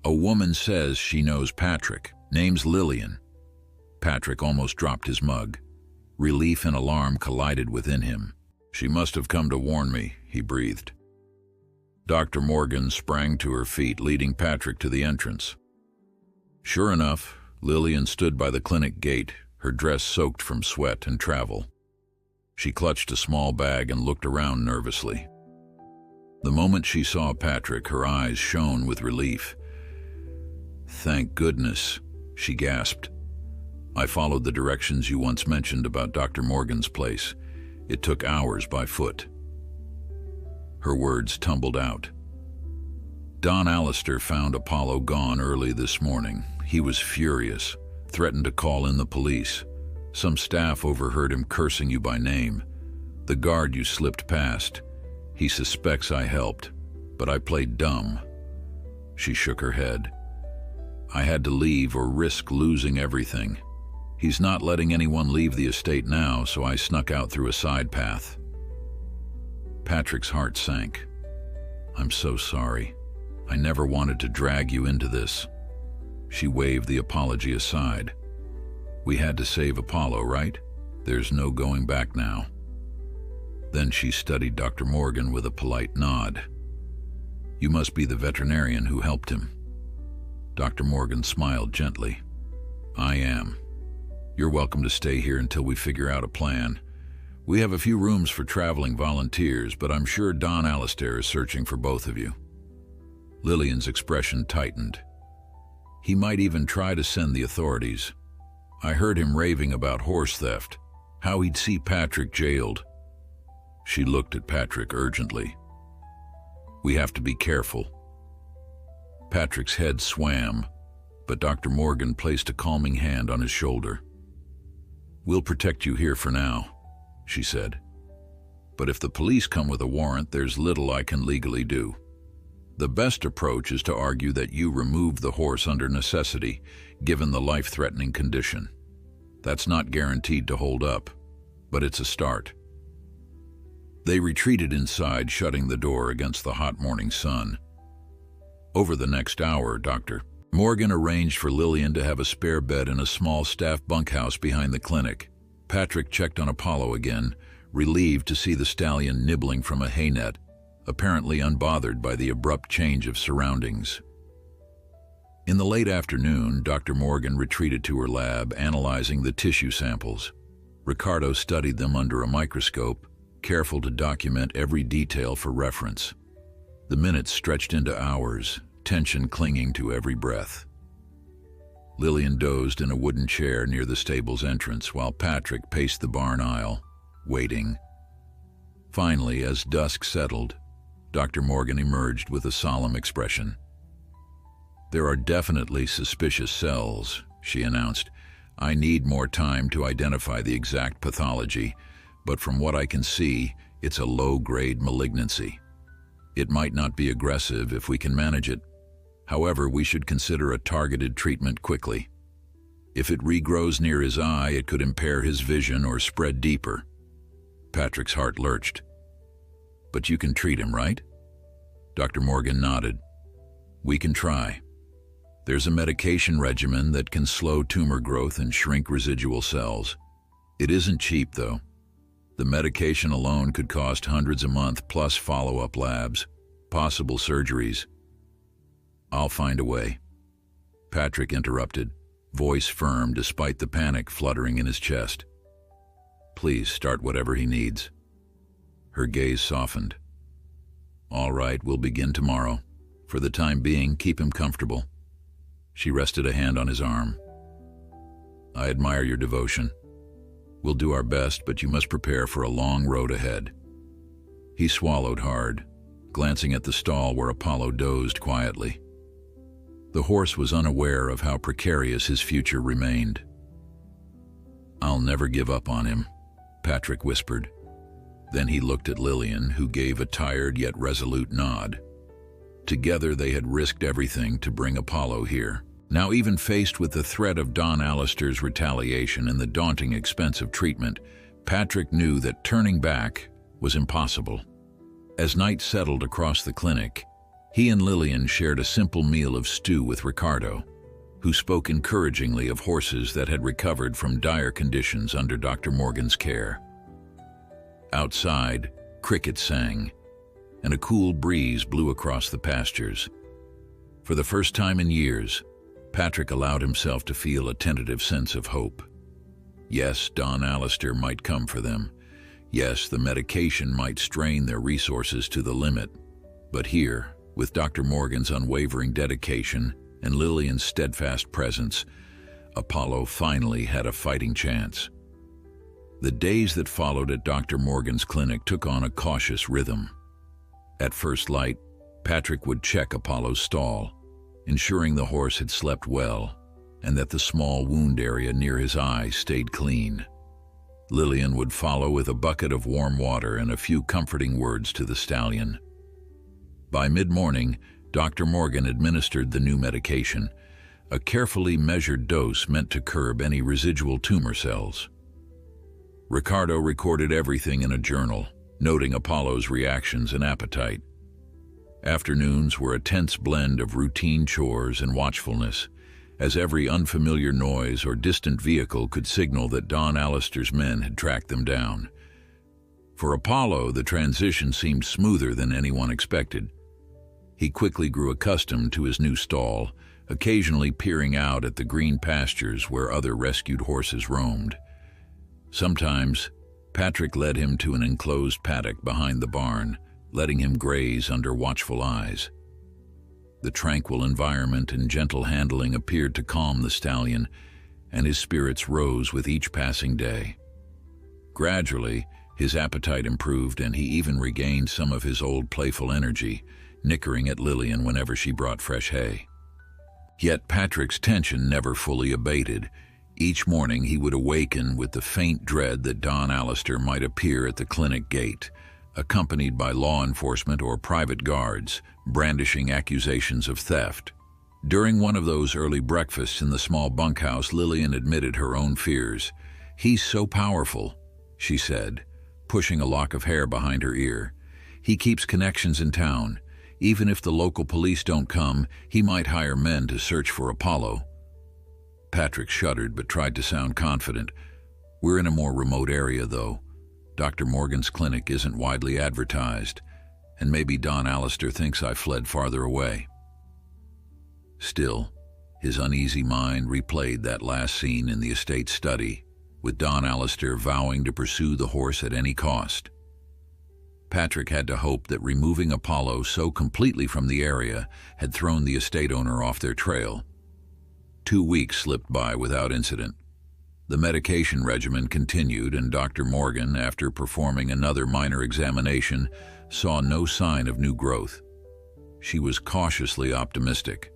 "A woman says she knows Patrick. Name's Lillian." Patrick almost dropped his mug. Relief and alarm collided within him. "She must have come to warn me," he breathed. Dr. Morgan sprang to her feet, leading Patrick to the entrance. Sure enough, Lillian stood by the clinic gate, her dress soaked from sweat and travel. She clutched a small bag and looked around nervously. The moment she saw Patrick, her eyes shone with relief. "Thank goodness," she gasped. "I followed the directions you once mentioned about Dr. Morgan's place. It took hours by foot." Her words tumbled out. "Don Alistair found Apollo gone early this morning. He was furious, threatened to call in the police. Some staff overheard him cursing you by name. The guard you slipped past. He suspects I helped, but I played dumb." She shook her head. "I had to leave or risk losing everything. He's not letting anyone leave the estate now, so I snuck out through a side path." Patrick's heart sank. "I'm so sorry. I never wanted to drag you into this." She waved the apology aside. "We had to save Apollo, right? There's no going back now." Then she studied Dr. Morgan with a polite nod. "You must be the veterinarian who helped him." Dr. Morgan smiled gently. "I am. You're welcome to stay here until we figure out a plan. We have a few rooms for traveling volunteers, but I'm sure Don Alistair is searching for both of you." Lillian's expression tightened. "He might even try to send the authorities. I heard him raving about horse theft, how he'd see Patrick jailed." She looked at Patrick urgently. "We have to be careful." Patrick's head swam, but Dr. Morgan placed a calming hand on his shoulder. "We'll protect you here for now," she said. "But if the police come with a warrant, there's little I can legally do. The best approach is to argue that you removed the horse under necessity, given the life-threatening condition. That's not guaranteed to hold up, but it's a start." They retreated inside, shutting the door against the hot morning sun. Over the next hour, Dr. Morgan arranged for Lillian to have a spare bed in a small staff bunkhouse behind the clinic. Patrick checked on Apollo again, relieved to see the stallion nibbling from a hay net, apparently unbothered by the abrupt change of surroundings. In the late afternoon, Dr. Morgan retreated to her lab, analyzing the tissue samples. Ricardo studied them under a microscope, careful to document every detail for reference. The minutes stretched into hours, tension clinging to every breath. Lillian dozed in a wooden chair near the stable's entrance, while Patrick paced the barn aisle, waiting. Finally, as dusk settled, Dr. Morgan emerged with a solemn expression. "There are definitely suspicious cells," she announced. "I need more time to identify the exact pathology, but from what I can see, it's a low-grade malignancy. It might not be aggressive if we can manage it. However, we should consider a targeted treatment quickly. If it regrows near his eye, it could impair his vision or spread deeper." Patrick's heart lurched. "But you can treat him, right?" Dr. Morgan nodded. "We can try. There's a medication regimen that can slow tumor growth and shrink residual cells. It isn't cheap, though. The medication alone could cost hundreds a month, plus follow-up labs, possible surgeries." "I'll find a way," Patrick interrupted, voice firm despite the panic fluttering in his chest. "Please start whatever he needs." Her gaze softened. "All right, we'll begin tomorrow. For the time being, keep him comfortable." She rested a hand on his arm. "I admire your devotion. We'll do our best, but you must prepare for a long road ahead." He swallowed hard, glancing at the stall where Apollo dozed quietly. The horse was unaware of how precarious his future remained. "I'll never give up on him," Patrick whispered. Then he looked at Lillian, who gave a tired yet resolute nod. Together they had risked everything to bring Apollo here. Now, even faced with the threat of Don Alistair's retaliation and the daunting expense of treatment, Patrick knew that turning back was impossible. As night settled across the clinic, he and Lillian shared a simple meal of stew with Ricardo, who spoke encouragingly of horses that had recovered from dire conditions under Dr. Morgan's care. Outside, crickets sang, and a cool breeze blew across the pastures. For the first time in years, Patrick allowed himself to feel a tentative sense of hope. Yes, Don Alistair might come for them. Yes, the medication might strain their resources to the limit. But here, with Dr. Morgan's unwavering dedication and Lillian's steadfast presence, Apollo finally had a fighting chance. The days that followed at Dr. Morgan's clinic took on a cautious rhythm. At first light, Patrick would check Apollo's stall, ensuring the horse had slept well and that the small wound area near his eye stayed clean. Lillian would follow with a bucket of warm water and a few comforting words to the stallion. By mid-morning, Dr. Morgan administered the new medication, a carefully measured dose meant to curb any residual tumor cells. Ricardo recorded everything in a journal, noting Apollo's reactions and appetite. Afternoons were a tense blend of routine chores and watchfulness, as every unfamiliar noise or distant vehicle could signal that Don Alistair's men had tracked them down. For Apollo, the transition seemed smoother than anyone expected. He quickly grew accustomed to his new stall, occasionally peering out at the green pastures where other rescued horses roamed. Sometimes, Patrick led him to an enclosed paddock behind the barn, letting him graze under watchful eyes. The tranquil environment and gentle handling appeared to calm the stallion, and his spirits rose with each passing day. Gradually, his appetite improved and he even regained some of his old playful energy, nickering at Lillian whenever she brought fresh hay. Yet Patrick's tension never fully abated. Each morning he would awaken with the faint dread that Don Alistair might appear at the clinic gate, accompanied by law enforcement or private guards, brandishing accusations of theft. During one of those early breakfasts in the small bunkhouse, Lillian admitted her own fears. "He's so powerful," she said, pushing a lock of hair behind her ear. "He keeps connections in town. Even if the local police don't come, he might hire men to search for Apollo." Patrick shuddered but tried to sound confident. "We're in a more remote area, though. Dr. Morgan's clinic isn't widely advertised, and maybe Don Allister thinks I fled farther away. Still, his uneasy mind replayed that last scene in the estate study, with Don Allister vowing to pursue the horse at any cost. Patrick had to hope that removing Apollo so completely from the area had thrown the estate owner off their trail. 2 weeks slipped by without incident. The medication regimen continued, and Dr. Morgan, after performing another minor examination, saw no sign of new growth. She was cautiously optimistic.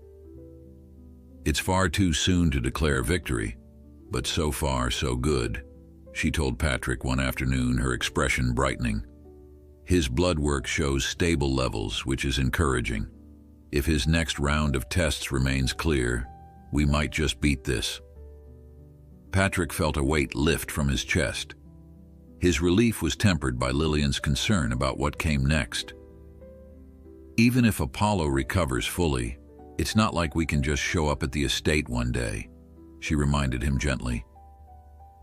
"It's far too soon to declare victory, but so far so good," she told Patrick one afternoon, her expression brightening. "His blood work shows stable levels, which is encouraging. If his next round of tests remains clear, we might just beat this." Patrick felt a weight lift from his chest. His relief was tempered by Lillian's concern about what came next. "Even if Apollo recovers fully, it's not like we can just show up at the estate one day," she reminded him gently.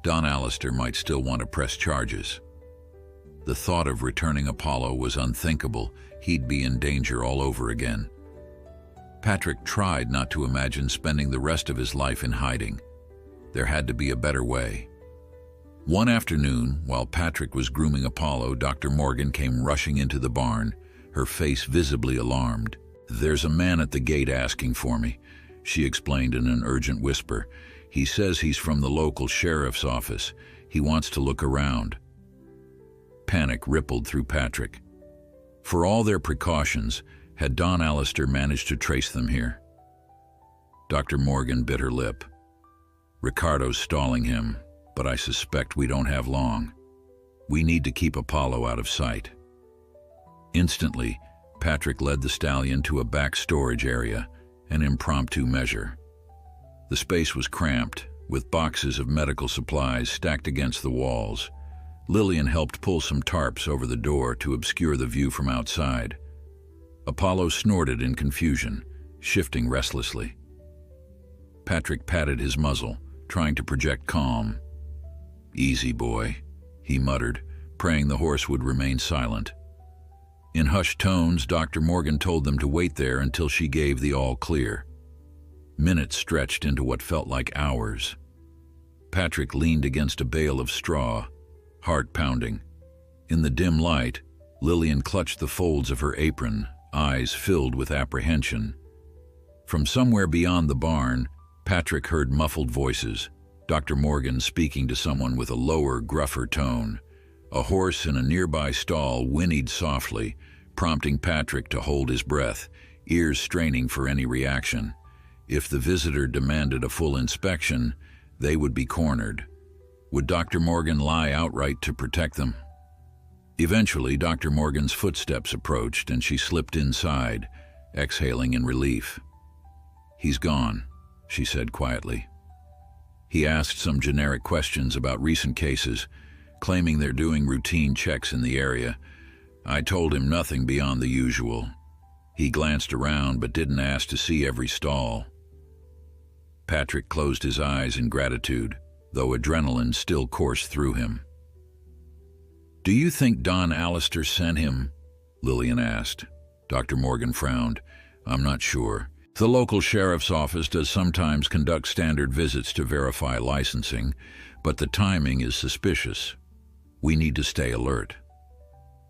"Don Allister might still want to press charges." The thought of returning Apollo was unthinkable. He'd be in danger all over again. Patrick tried not to imagine spending the rest of his life in hiding. There had to be a better way. One afternoon, while Patrick was grooming Apollo, Dr. Morgan came rushing into the barn, her face visibly alarmed. "There's a man at the gate asking for me," she explained in an urgent whisper. "He says he's from the local sheriff's office. He wants to look around." Panic rippled through Patrick. For all their precautions, had Don Allister managed to trace them here? Dr. Morgan bit her lip. "Ricardo's stalling him, but I suspect we don't have long. We need to keep Apollo out of sight." Instantly, Patrick led the stallion to a back storage area, an impromptu measure. The space was cramped, with boxes of medical supplies stacked against the walls. Lillian helped pull some tarps over the door to obscure the view from outside. Apollo snorted in confusion, shifting restlessly. Patrick patted his muzzle, trying to project calm. "Easy, boy," he muttered, praying the horse would remain silent. In hushed tones, Dr. Morgan told them to wait there until she gave the all-clear. Minutes stretched into what felt like hours. Patrick leaned against a bale of straw, heart pounding. In the dim light, Lillian clutched the folds of her apron, eyes filled with apprehension. From somewhere beyond the barn, Patrick heard muffled voices, Dr. Morgan speaking to someone with a lower, gruffer tone. A horse in a nearby stall whinnied softly, prompting Patrick to hold his breath, ears straining for any reaction. If the visitor demanded a full inspection, they would be cornered. Would Dr. Morgan lie outright to protect them? Eventually, Dr. Morgan's footsteps approached and she slipped inside, exhaling in relief. "He's gone," she said quietly. He asked some generic questions about recent cases, claiming they're doing routine checks in the area. I told him nothing beyond the usual. He glanced around but didn't ask to see every stall. Patrick closed his eyes in gratitude, though adrenaline still coursed through him. "Do you think Don Allister sent him?" Lillian asked. Dr. Morgan frowned. "I'm not sure. The local sheriff's office does sometimes conduct standard visits to verify licensing, but the timing is suspicious. We need to stay alert."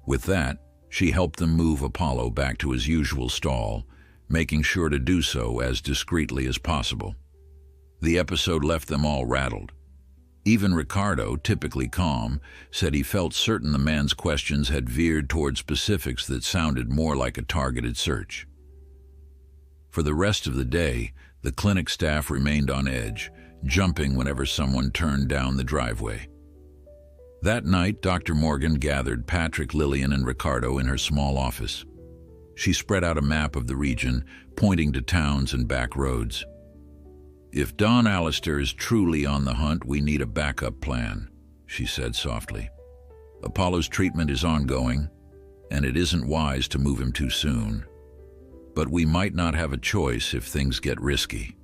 With that, she helped them move Apollo back to his usual stall, making sure to do so as discreetly as possible. The episode left them all rattled. Even Ricardo, typically calm, said he felt certain the man's questions had veered toward specifics that sounded more like a targeted search. For the rest of the day, the clinic staff remained on edge, jumping whenever someone turned down the driveway. That night, Dr. Morgan gathered Patrick, Lillian, and Ricardo in her small office. She spread out a map of the region, pointing to towns and back roads. "If Don Allister is truly on the hunt, we need a backup plan," she said softly. "Apollo's treatment is ongoing, and it isn't wise to move him too soon. But we might not have a choice if things get risky."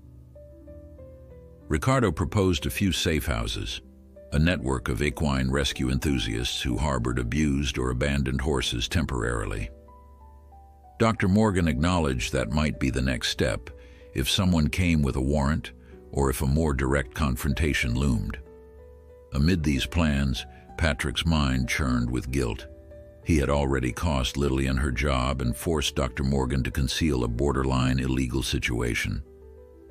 Ricardo proposed a few safe houses, a network of equine rescue enthusiasts who harbored abused or abandoned horses temporarily. Dr. Morgan acknowledged that might be the next step if someone came with a warrant or if a more direct confrontation loomed. Amid these plans, Patrick's mind churned with guilt. He had already cost Lillian her job and forced Dr. Morgan to conceal a borderline illegal situation.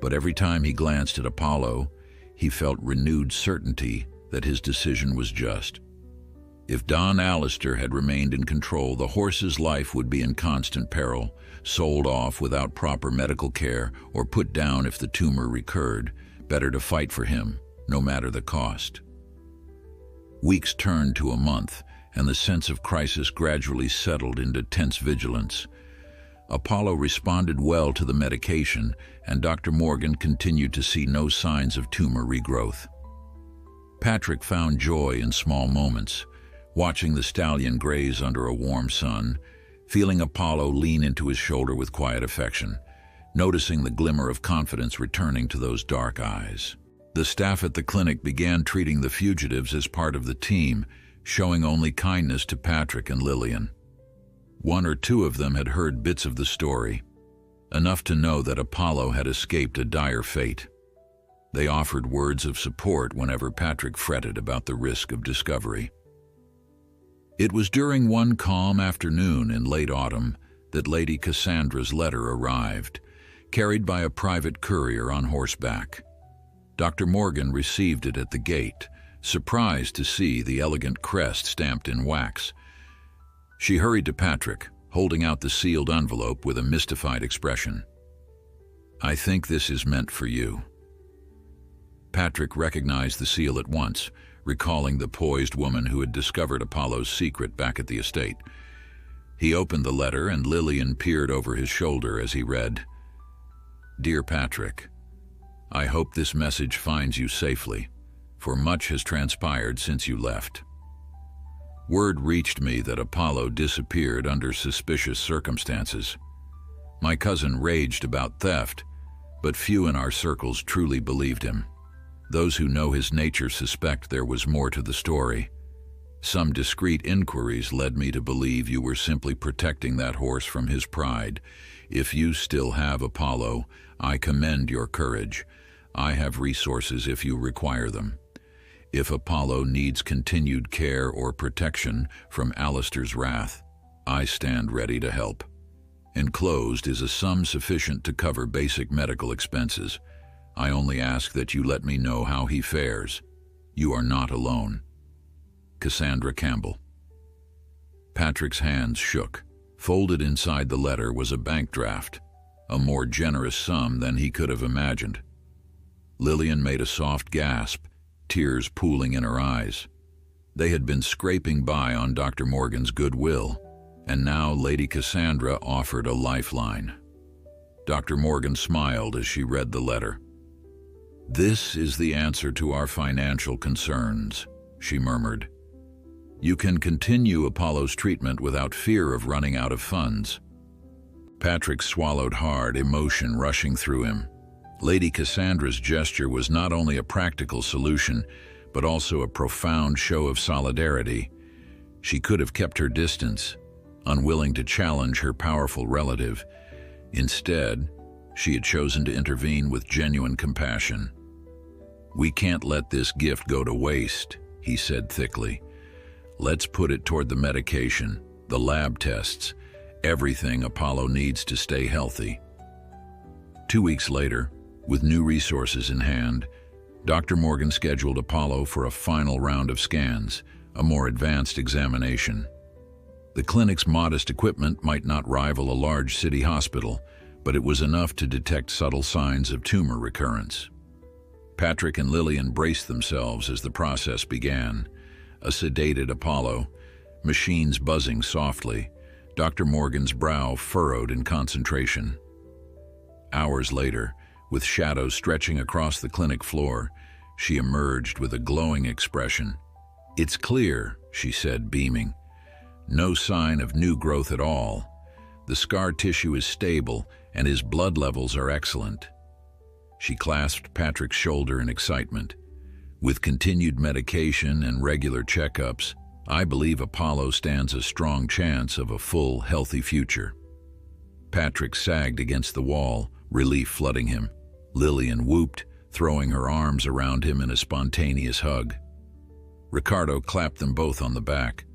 But every time he glanced at Apollo, he felt renewed certainty that his decision was just. If Don Allister had remained in control, the horse's life would be in constant peril, sold off without proper medical care, or put down if the tumor recurred. Better to fight for him, no matter the cost. Weeks turned to a month, and the sense of crisis gradually settled into tense vigilance. Apollo responded well to the medication, and Dr. Morgan continued to see no signs of tumor regrowth. Patrick found joy in small moments, watching the stallion graze under a warm sun, feeling Apollo lean into his shoulder with quiet affection, noticing the glimmer of confidence returning to those dark eyes. The staff at the clinic began treating the fugitives as part of the team, showing only kindness to Patrick and Lillian. One or two of them had heard bits of the story, enough to know that Apollo had escaped a dire fate. They offered words of support whenever Patrick fretted about the risk of discovery. It was during one calm afternoon in late autumn that Lady Cassandra's letter arrived, carried by a private courier on horseback. Dr. Morgan received it at the gate, surprised to see the elegant crest stamped in wax. She hurried to Patrick, holding out the sealed envelope with a mystified expression. "I think this is meant for you." Patrick recognized the seal at once, recalling the poised woman who had discovered Apollo's secret back at the estate. He opened the letter, and Lillian peered over his shoulder as he read, "Dear Patrick, I hope this message finds you safely, for much has transpired since you left. Word reached me that Apollo disappeared under suspicious circumstances. My cousin raged about theft, but few in our circles truly believed him. Those who know his nature suspect there was more to the story. Some discreet inquiries led me to believe you were simply protecting that horse from his pride. If you still have Apollo, I commend your courage. I have resources if you require them. If Apollo needs continued care or protection from Allister's wrath, I stand ready to help. Enclosed is a sum sufficient to cover basic medical expenses. I only ask that you let me know how he fares. You are not alone. Cassandra Campbell." Patrick's hands shook. Folded inside the letter was a bank draft, a more generous sum than he could have imagined. Lillian made a soft gasp, tears pooling in her eyes. They had been scraping by on Dr. Morgan's goodwill, and now Lady Cassandra offered a lifeline. Dr. Morgan smiled as she read the letter. "This is the answer to our financial concerns," she murmured. "You can continue Apollo's treatment without fear of running out of funds." Patrick swallowed hard, emotion rushing through him. Lady Cassandra's gesture was not only a practical solution, but also a profound show of solidarity. She could have kept her distance, unwilling to challenge her powerful relative. Instead, she had chosen to intervene with genuine compassion. "We can't let this gift go to waste," he said thickly. "Let's put it toward the medication, the lab tests, everything Apollo needs to stay healthy." 2 weeks later, with new resources in hand, Dr. Morgan scheduled Apollo for a final round of scans, a more advanced examination. The clinic's modest equipment might not rival a large city hospital, but it was enough to detect subtle signs of tumor recurrence. Patrick and Lillian braced themselves as the process began. A sedated Apollo, machines buzzing softly, Dr. Morgan's brow furrowed in concentration. Hours later, with shadows stretching across the clinic floor, she emerged with a glowing expression. "It's clear," she said, beaming. "No sign of new growth at all. The scar tissue is stable, and his blood levels are excellent." She clasped Patrick's shoulder in excitement. With continued medication and regular checkups, I believe Apollo stands a strong chance of a full, healthy future. Patrick sagged against the wall, relief flooding him. Lillian whooped, throwing her arms around him in a spontaneous hug. Ricardo clapped them both on the back.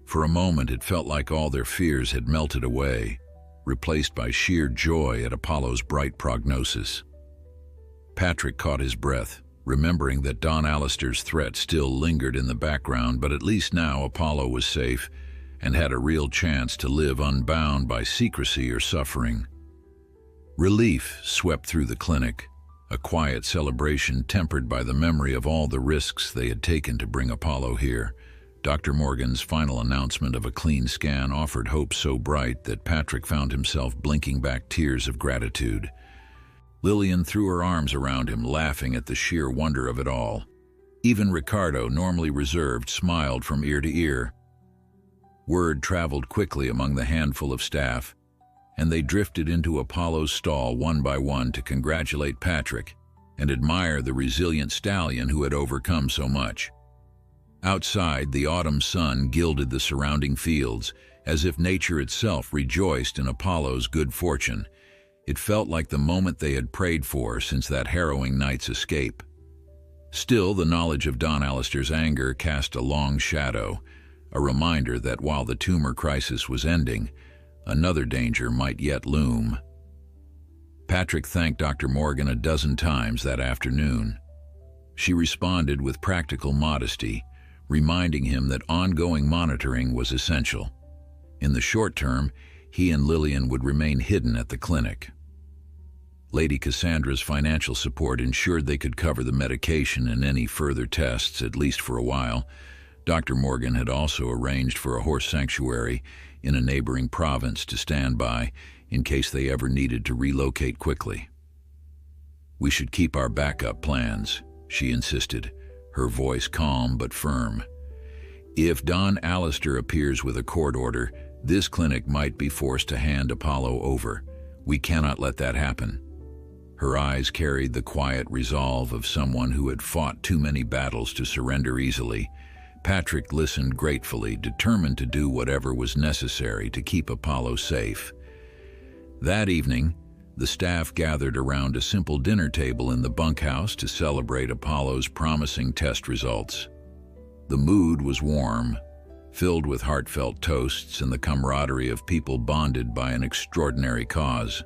For a moment, it felt like all their fears had melted away, replaced by sheer joy at Apollo's bright prognosis. Patrick caught his breath, remembering that Don Alistair's threat still lingered in the background, but at least now Apollo was safe and had a real chance to live unbound by secrecy or suffering. Relief swept through the clinic, a quiet celebration tempered by the memory of all the risks they had taken to bring Apollo here. Dr. Morgan's final announcement of a clean scan offered hope so bright that Patrick found himself blinking back tears of gratitude. Lillian threw her arms around him, laughing at the sheer wonder of it all. Even Ricardo, normally reserved, smiled from ear to ear. Word traveled quickly among the handful of staff, and they drifted into Apollo's stall one by one to congratulate Patrick and admire the resilient stallion who had overcome so much. Outside, the autumn sun gilded the surrounding fields, as if nature itself rejoiced in Apollo's good fortune. It felt like the moment they had prayed for since that harrowing night's escape. Still, the knowledge of Don Alistair's anger cast a long shadow, a reminder that while the tumor crisis was ending, another danger might yet loom. Patrick thanked Dr. Morgan a dozen times that afternoon. She responded with practical modesty, reminding him that ongoing monitoring was essential. In the short term, he and Lillian would remain hidden at the clinic. Lady Cassandra's financial support ensured they could cover the medication and any further tests, at least for a while. Dr. Morgan had also arranged for a horse sanctuary in a neighboring province to stand by in case they ever needed to relocate quickly. "We should keep our backup plans," she insisted, her voice calm but firm. "If Don Alistair appears with a court order, this clinic might be forced to hand Apollo over. We cannot let that happen." Her eyes carried the quiet resolve of someone who had fought too many battles to surrender easily. Patrick listened gratefully, determined to do whatever was necessary to keep Apollo safe. That evening, the staff gathered around a simple dinner table in the bunkhouse to celebrate Apollo's promising test results. The mood was warm, filled with heartfelt toasts and the camaraderie of people bonded by an extraordinary cause.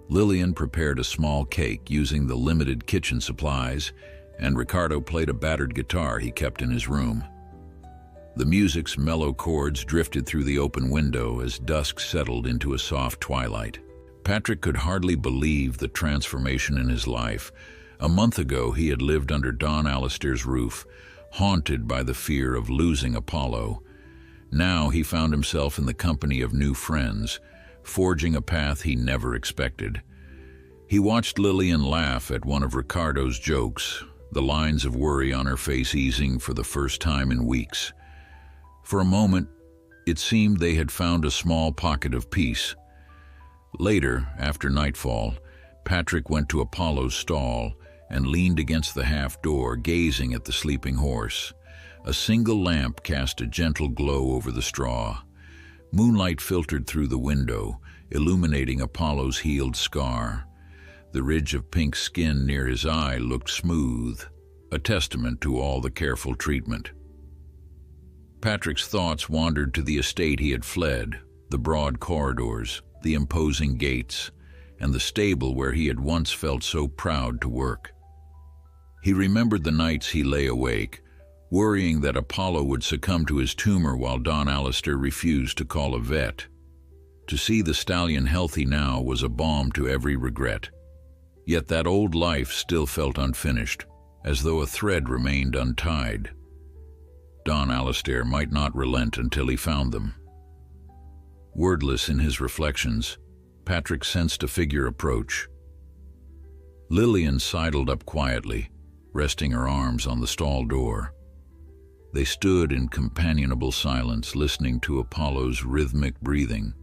Lillian prepared a small cake using the limited kitchen supplies, and Ricardo played a battered guitar he kept in his room. The music's mellow chords drifted through the open window as dusk settled into a soft twilight. Patrick could hardly believe the transformation in his life. A month ago, he had lived under Don Alistair's roof, haunted by the fear of losing Apollo. Now he found himself in the company of new friends, forging a path he never expected. He watched Lillian laugh at one of Ricardo's jokes, the lines of worry on her face easing for the first time in weeks. For a moment, it seemed they had found a small pocket of peace. Later, after nightfall, Patrick went to Apollo's stall and leaned against the half-door, gazing at the sleeping horse. A single lamp cast a gentle glow over the straw. Moonlight filtered through the window, illuminating Apollo's healed scar. The ridge of pink skin near his eye looked smooth, a testament to all the careful treatment. Patrick's thoughts wandered to the estate he had fled, the broad corridors, the imposing gates, and the stable where he had once felt so proud to work. He remembered the nights he lay awake, worrying that Apollo would succumb to his tumor while Don Alistair refused to call a vet. To see the stallion healthy now was a balm to every regret. Yet that old life still felt unfinished, as though a thread remained untied. Don Alistair might not relent until he found them. Wordless in his reflections, Patrick sensed a figure approach. Lillian sidled up quietly, resting her arms on the stall door. They stood in companionable silence, listening to Apollo's rhythmic breathing.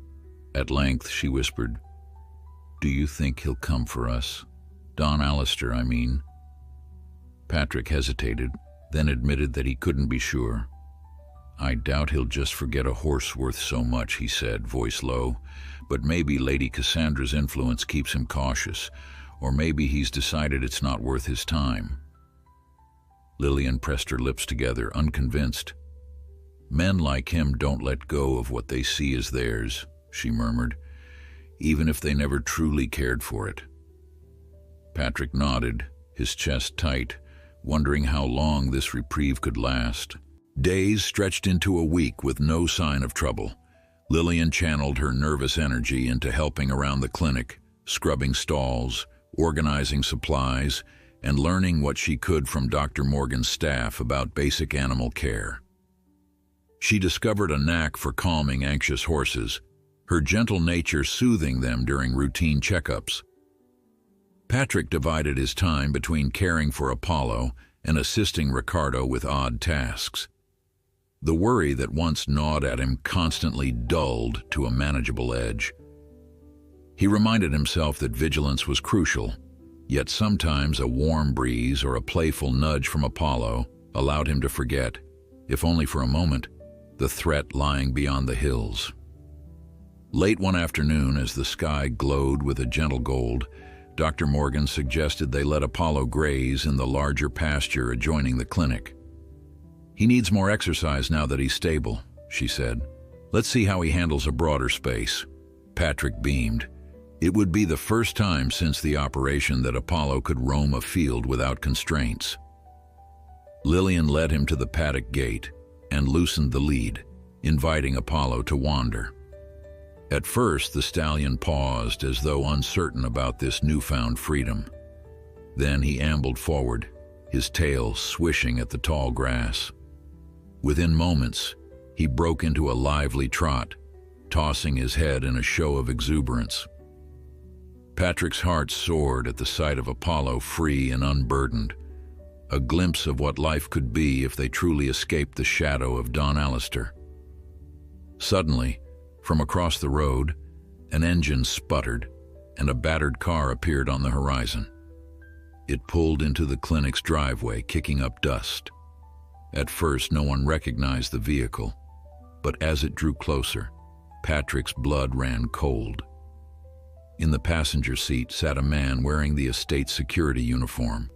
At length, she whispered, "Do you think he'll come for us? Don Alistair, I mean." Patrick hesitated, then admitted that he couldn't be sure. "I doubt he'll just forget a horse worth so much," he said, voice low. "But maybe Lady Cassandra's influence keeps him cautious, or maybe he's decided it's not worth his time." Lillian pressed her lips together, unconvinced. "Men like him don't let go of what they see as theirs," she murmured, "even if they never truly cared for it." Patrick nodded, his chest tight, wondering how long this reprieve could last. Days stretched into a week with no sign of trouble. Lillian channeled her nervous energy into helping around the clinic, scrubbing stalls, organizing supplies, and learning what she could from Dr. Morgan's staff about basic animal care. She discovered a knack for calming anxious horses, her gentle nature soothing them during routine checkups. Patrick divided his time between caring for Apollo and assisting Ricardo with odd tasks. The worry that once gnawed at him constantly dulled to a manageable edge. He reminded himself that vigilance was crucial, yet sometimes a warm breeze or a playful nudge from Apollo allowed him to forget, if only for a moment, the threat lying beyond the hills. Late one afternoon, as the sky glowed with a gentle gold, Dr. Morgan suggested they let Apollo graze in the larger pasture adjoining the clinic. "He needs more exercise now that he's stable," she said. "Let's see how he handles a broader space." Patrick beamed. It would be the first time since the operation that Apollo could roam a field without constraints. Lillian led him to the paddock gate and loosened the lead, inviting Apollo to wander. At first, the stallion paused as though uncertain about this newfound freedom. Then he ambled forward, his tail swishing at the tall grass. Within moments, he broke into a lively trot, tossing his head in a show of exuberance. Patrick's heart soared at the sight of Apollo free and unburdened, a glimpse of what life could be if they truly escaped the shadow of Don Alistair. Suddenly, from across the road, an engine sputtered, and a battered car appeared on the horizon. It pulled into the clinic's driveway, kicking up dust. At first, no one recognized the vehicle, but as it drew closer, Patrick's blood ran cold. In the passenger seat sat a man wearing the estate security uniform,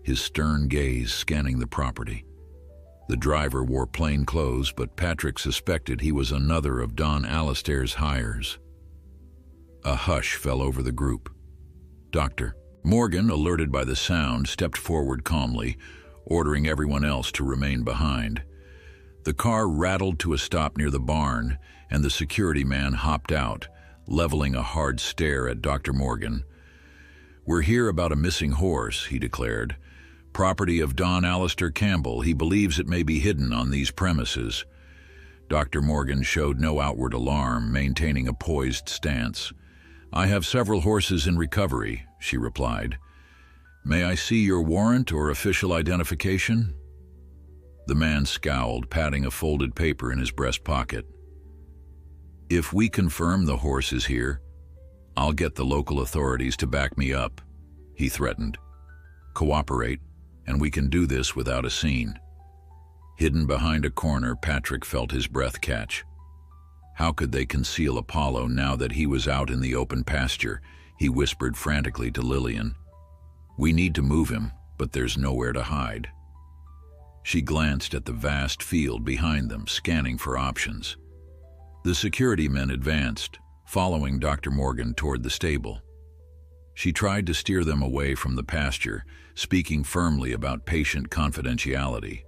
his stern gaze scanning the property. The driver wore plain clothes, but Patrick suspected he was another of Don Alistair's hires. A hush fell over the group. Dr. Morgan, alerted by the sound, stepped forward calmly, ordering everyone else to remain behind. The car rattled to a stop near the barn, and the security man hopped out, leveling a hard stare at Dr. Morgan. "We're here about a missing horse," he declared. "Property of Don Alistair Campbell. He believes it may be hidden on these premises." Dr. Morgan showed no outward alarm, maintaining a poised stance. "I have several horses in recovery," she replied. "May I see your warrant or official identification?" The man scowled, patting a folded paper in his breast pocket. "If we confirm the horse is here, I'll get the local authorities to back me up," he threatened. "Cooperate, and we can do this without a scene." Hidden behind a corner, Patrick felt his breath catch. How could they conceal Apollo now that he was out in the open pasture? He whispered frantically to Lillian. "We need to move him, but there's nowhere to hide." She glanced at the vast field behind them, scanning for options. The security men advanced, following Dr. Morgan toward the stable. She tried to steer them away from the pasture, speaking firmly about patient confidentiality.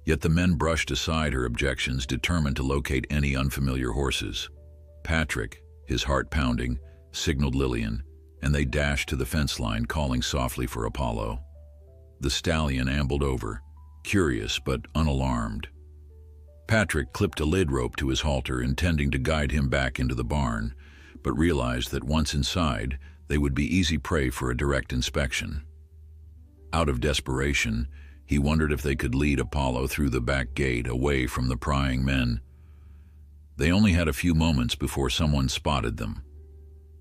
Yet the men brushed aside her objections, determined to locate any unfamiliar horses. Patrick, his heart pounding, signaled Lillian, and they dashed to the fence line, calling softly for Apollo. The stallion ambled over, curious but unalarmed. Patrick clipped a lid rope to his halter, intending to guide him back into the barn, but realized that once inside, they would be easy prey for a direct inspection. Out of desperation, he wondered if they could lead Apollo through the back gate, away from the prying men. They only had a few moments before someone spotted them.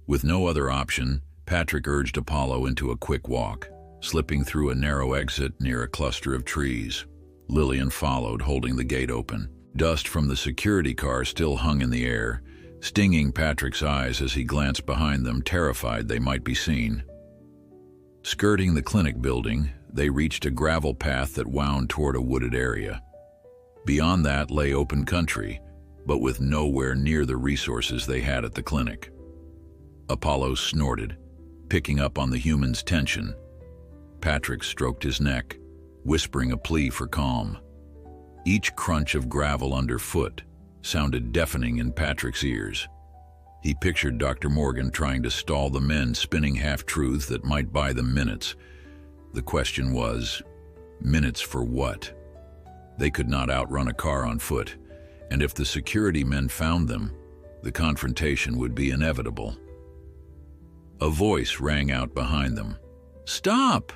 With no other option, Patrick urged Apollo into a quick walk, slipping through a narrow exit near a cluster of trees. Lillian followed, holding the gate open. Dust from the security car still hung in the air, stinging Patrick's eyes as he glanced behind them, terrified they might be seen. Skirting the clinic building, they reached a gravel path that wound toward a wooded area. Beyond that lay open country, but with nowhere near the resources they had at the clinic. Apollo snorted, picking up on the human's tension. Patrick stroked his neck, whispering a plea for calm. Each crunch of gravel underfoot sounded deafening in Patrick's ears. He pictured Dr. Morgan trying to stall the men spinning half-truths that might buy them minutes. The question was, minutes for what? They could not outrun a car on foot, and if the security men found them, the confrontation would be inevitable. A voice rang out behind them. "Stop!"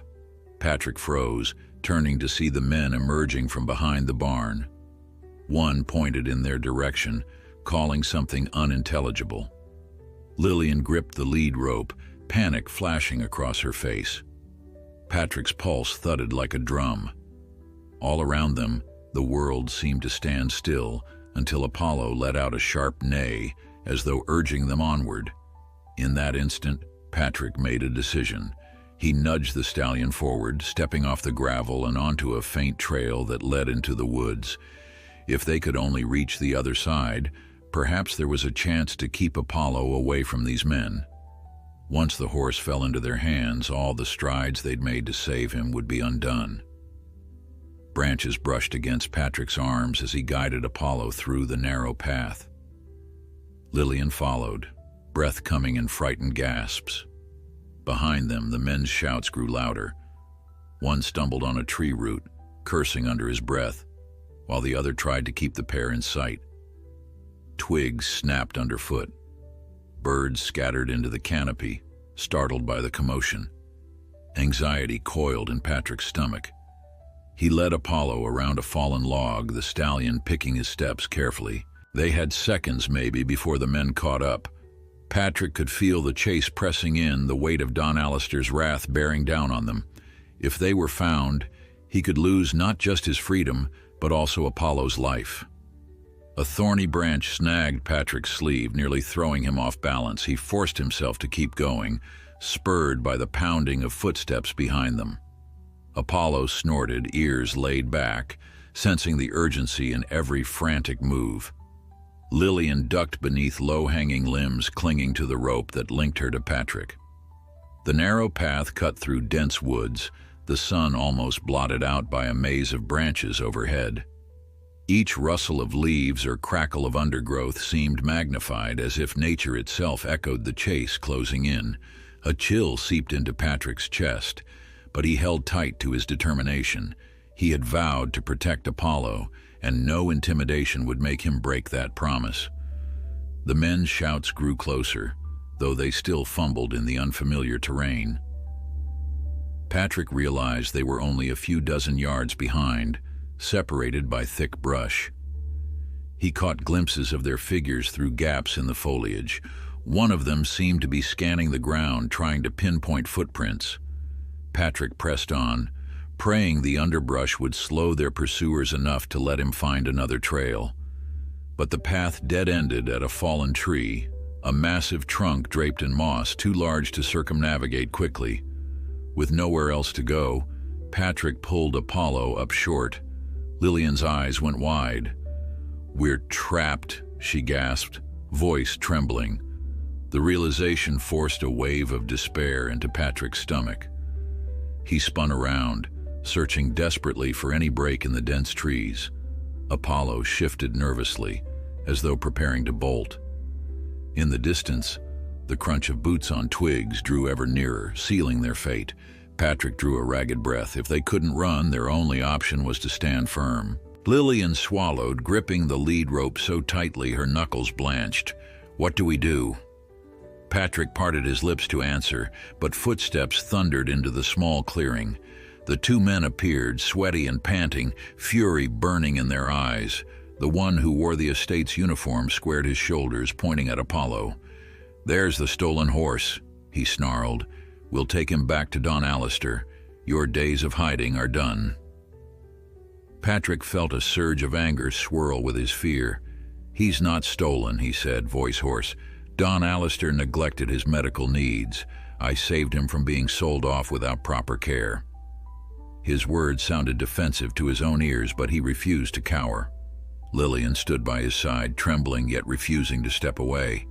Patrick froze, turning to see the men emerging from behind the barn. One pointed in their direction, calling something unintelligible. Lillian gripped the lead rope, panic flashing across her face. Patrick's pulse thudded like a drum. All around them, the world seemed to stand still until Apollo let out a sharp neigh, as though urging them onward. In that instant, Patrick made a decision. He nudged the stallion forward, stepping off the gravel and onto a faint trail that led into the woods. If they could only reach the other side, perhaps there was a chance to keep Apollo away from these men. Once the horse fell into their hands, all the strides they'd made to save him would be undone. Branches brushed against Patrick's arms as he guided Apollo through the narrow path. Lillian followed, breath coming in frightened gasps. Behind them, the men's shouts grew louder. One stumbled on a tree root, cursing under his breath, while the other tried to keep the pair in sight. Twigs snapped underfoot. Birds scattered into the canopy, startled by the commotion. Anxiety coiled in Patrick's stomach. He led Apollo around a fallen log, the stallion picking his steps carefully. They had seconds maybe before the men caught up. Patrick could feel the chase pressing in, the weight of Don Alistair's wrath bearing down on them. If they were found, he could lose not just his freedom, but also Apollo's life. A thorny branch snagged Patrick's sleeve, nearly throwing him off balance. He forced himself to keep going, spurred by the pounding of footsteps behind them. Apollo snorted, ears laid back, sensing the urgency in every frantic move. Lillian ducked beneath low-hanging limbs clinging to the rope that linked her to Patrick. The narrow path cut through dense woods, the sun almost blotted out by a maze of branches overhead. Each rustle of leaves or crackle of undergrowth seemed magnified, as if nature itself echoed the chase closing in. A chill seeped into Patrick's chest, but he held tight to his determination. He had vowed to protect Apollo, and no intimidation would make him break that promise. The men's shouts grew closer, though they still fumbled in the unfamiliar terrain. Patrick realized they were only a few dozen yards behind, separated by thick brush. He caught glimpses of their figures through gaps in the foliage. One of them seemed to be scanning the ground, trying to pinpoint footprints. Patrick pressed on, praying the underbrush would slow their pursuers enough to let him find another trail. But the path dead-ended at a fallen tree, a massive trunk draped in moss too large to circumnavigate quickly. With nowhere else to go, Patrick pulled Apollo up short. Lillian's eyes went wide. "We're trapped," she gasped, voice trembling. The realization forced a wave of despair into Patrick's stomach. He spun around, searching desperately for any break in the dense trees. Apollo shifted nervously, as though preparing to bolt. In the distance, the crunch of boots on twigs drew ever nearer, sealing their fate. Patrick drew a ragged breath. If they couldn't run, their only option was to stand firm. Lillian swallowed, gripping the lead rope so tightly her knuckles blanched. "What do we do?" Patrick parted his lips to answer, but footsteps thundered into the small clearing. The two men appeared, sweaty and panting, fury burning in their eyes. The one who wore the estate's uniform squared his shoulders, pointing at Apollo. "There's the stolen horse," he snarled. "We'll take him back to Don Alistair. Your days of hiding are done." Patrick felt a surge of anger swirl with his fear. "He's not stolen," he said, voice hoarse. "Don Alistair neglected his medical needs. I saved him from being sold off without proper care." His words sounded defensive to his own ears, but he refused to cower. Lillian stood by his side, trembling yet refusing to step away.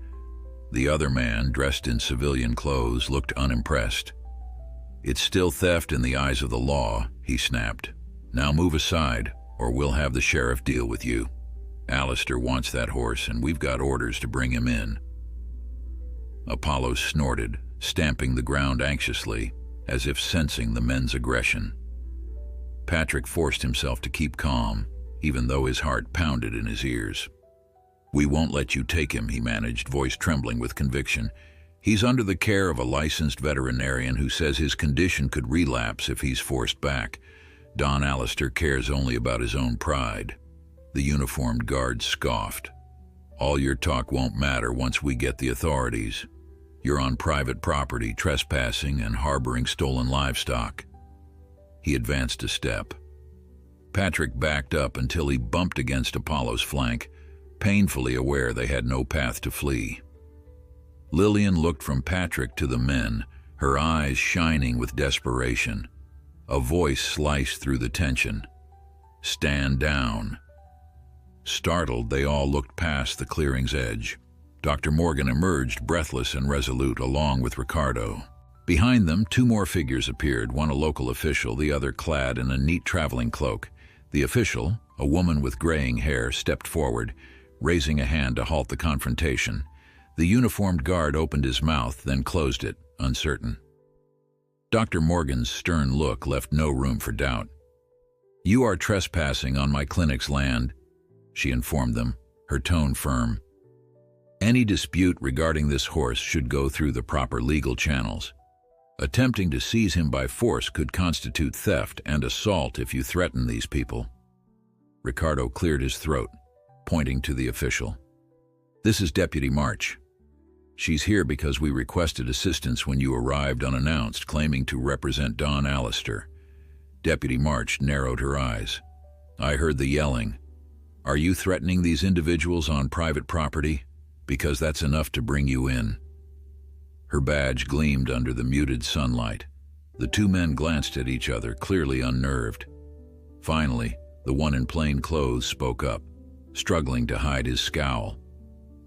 The other man, dressed in civilian clothes, looked unimpressed. "It's still theft in the eyes of the law," he snapped. "Now move aside, or we'll have the sheriff deal with you. Alistair wants that horse, and we've got orders to bring him in." Apollo snorted, stamping the ground anxiously, as if sensing the men's aggression. Patrick forced himself to keep calm, even though his heart pounded in his ears. "We won't let you take him," he managed, voice trembling with conviction. "He's under the care of a licensed veterinarian who says his condition could relapse if he's forced back. Don Alistair cares only about his own pride." The uniformed guard scoffed. "All your talk won't matter once we get the authorities. You're on private property, trespassing and harboring stolen livestock." He advanced a step. Patrick backed up until he bumped against Apollo's flank, painfully aware they had no path to flee. Lillian looked from Patrick to the men, her eyes shining with desperation. A voice sliced through the tension. "Stand down." Startled, they all looked past the clearing's edge. Dr. Morgan emerged, breathless and resolute, along with Ricardo. Behind them, two more figures appeared, one a local official, the other clad in a neat traveling cloak. The official, a woman with graying hair, stepped forward, raising a hand to halt the confrontation. The uniformed guard opened his mouth, then closed it, uncertain. Dr. Morgan's stern look left no room for doubt. "You are trespassing on my clinic's land," she informed them, her tone firm. "Any dispute regarding this horse should go through the proper legal channels. Attempting to seize him by force could constitute theft and assault if you threaten these people." Ricardo cleared his throat, pointing to the official. "This is Deputy March. She's here because we requested assistance when you arrived unannounced, claiming to represent Don Alistair." Deputy March narrowed her eyes. "I heard the yelling. Are you threatening these individuals on private property? Because that's enough to bring you in." Her badge gleamed under the muted sunlight. The two men glanced at each other, clearly unnerved. Finally, the one in plain clothes spoke up, struggling to hide his scowl.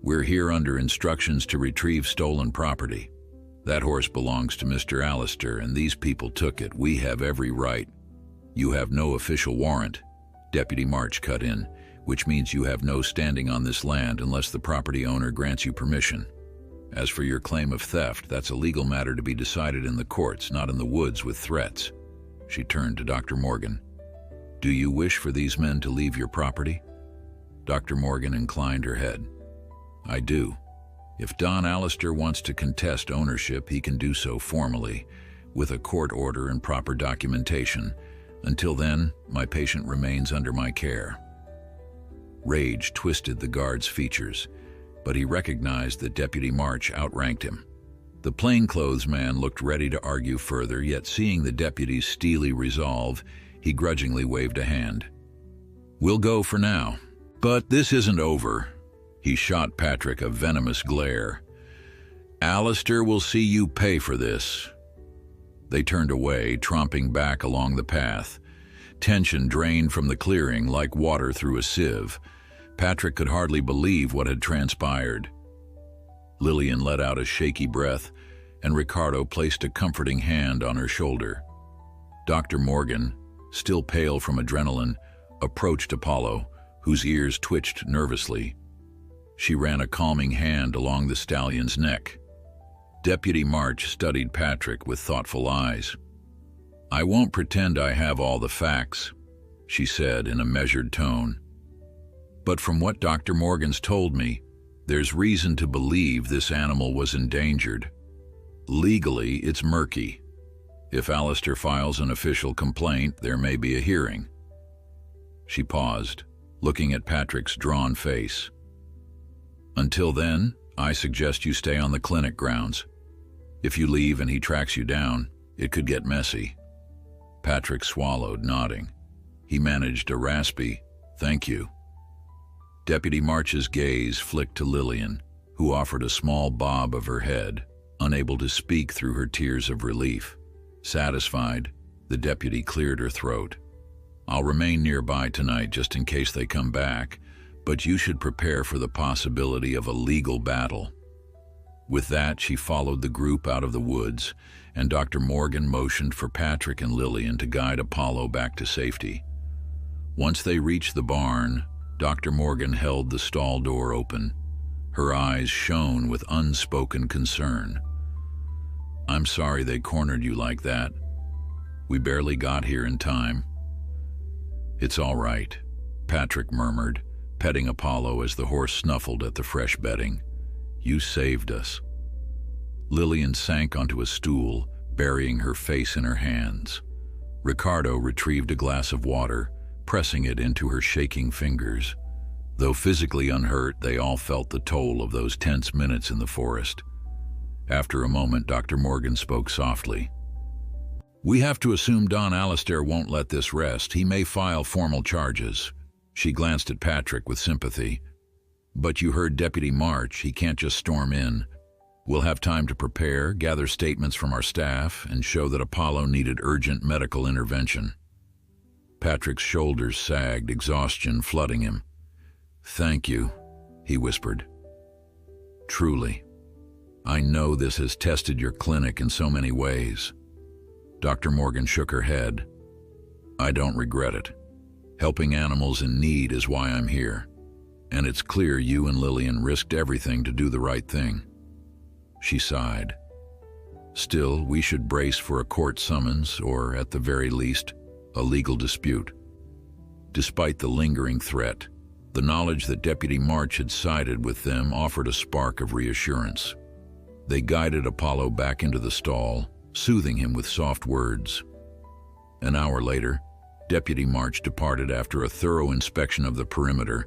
"We're here under instructions to retrieve stolen property. That horse belongs to Mr. Alistair, and these people took it. We have every right." "You have no official warrant," Deputy March cut in, "which means you have no standing on this land unless the property owner grants you permission. As for your claim of theft, that's a legal matter to be decided in the courts, not in the woods with threats." She turned to Dr. Morgan. "Do you wish for these men to leave your property?" Dr. Morgan inclined her head. "I do. If Don Alistair wants to contest ownership, he can do so formally, with a court order and proper documentation. Until then, my patient remains under my care." Rage twisted the guard's features, but he recognized that Deputy March outranked him. The plainclothes man looked ready to argue further, yet seeing the deputy's steely resolve, he grudgingly waved a hand. "We'll go for now. But this isn't over." He shot Patrick a venomous glare. "Alistair will see you pay for this." They turned away, tromping back along the path. Tension drained from the clearing like water through a sieve. Patrick could hardly believe what had transpired. Lillian let out a shaky breath, and Ricardo placed a comforting hand on her shoulder. Dr. Morgan, still pale from adrenaline, approached Apollo, whose ears twitched nervously. She ran a calming hand along the stallion's neck. Deputy March studied Patrick with thoughtful eyes. "I won't pretend I have all the facts," she said in a measured tone. "But from what Dr. Morgan's told me, there's reason to believe this animal was endangered. Legally, it's murky. If Alistair files an official complaint, there may be a hearing." She paused, looking at Patrick's drawn face. "Until then, I suggest you stay on the clinic grounds. If you leave and he tracks you down, it could get messy." Patrick swallowed, nodding. He managed a raspy, "Thank you." Deputy March's gaze flicked to Lillian, who offered a small bob of her head, unable to speak through her tears of relief. Satisfied, the deputy cleared her throat. "I'll remain nearby tonight just in case they come back, but you should prepare for the possibility of a legal battle." With that, she followed the group out of the woods, and Dr. Morgan motioned for Patrick and Lillian to guide Apollo back to safety. Once they reached the barn, Dr. Morgan held the stall door open. Her eyes shone with unspoken concern. "I'm sorry they cornered you like that. We barely got here in time." "It's all right," Patrick murmured, petting Apollo as the horse snuffled at the fresh bedding. "You saved us." Lillian sank onto a stool, burying her face in her hands. Ricardo retrieved a glass of water, pressing it into her shaking fingers. Though physically unhurt, they all felt the toll of those tense minutes in the forest. After a moment, Dr. Morgan spoke softly. "We have to assume Don Alistair won't let this rest. He may file formal charges." She glanced at Patrick with sympathy. "But you heard Deputy March. He can't just storm in. We'll have time to prepare, gather statements from our staff, and show that Apollo needed urgent medical intervention." Patrick's shoulders sagged, exhaustion flooding him. "Thank you," he whispered. "Truly. I know this has tested your clinic in so many ways." Dr. Morgan shook her head. "I don't regret it. Helping animals in need is why I'm here. And it's clear you and Lillian risked everything to do the right thing." She sighed. "Still, we should brace for a court summons, or at the very least, a legal dispute." Despite the lingering threat, the knowledge that Deputy March had sided with them offered a spark of reassurance. They guided Apollo back into the stall, soothing him with soft words. An hour later, Deputy March departed after a thorough inspection of the perimeter,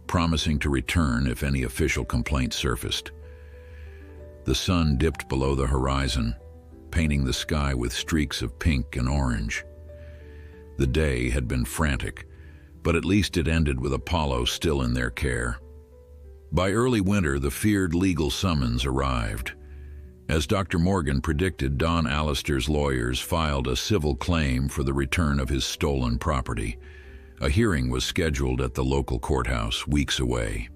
promising to return if any official complaint surfaced. The sun dipped below the horizon, painting the sky with streaks of pink and orange. The day had been frantic, but at least it ended with Apollo still in their care. By early winter, the feared legal summons arrived. As Dr. Morgan predicted, Don Alistair's lawyers filed a civil claim for the return of his stolen property. A hearing was scheduled at the local courthouse weeks away.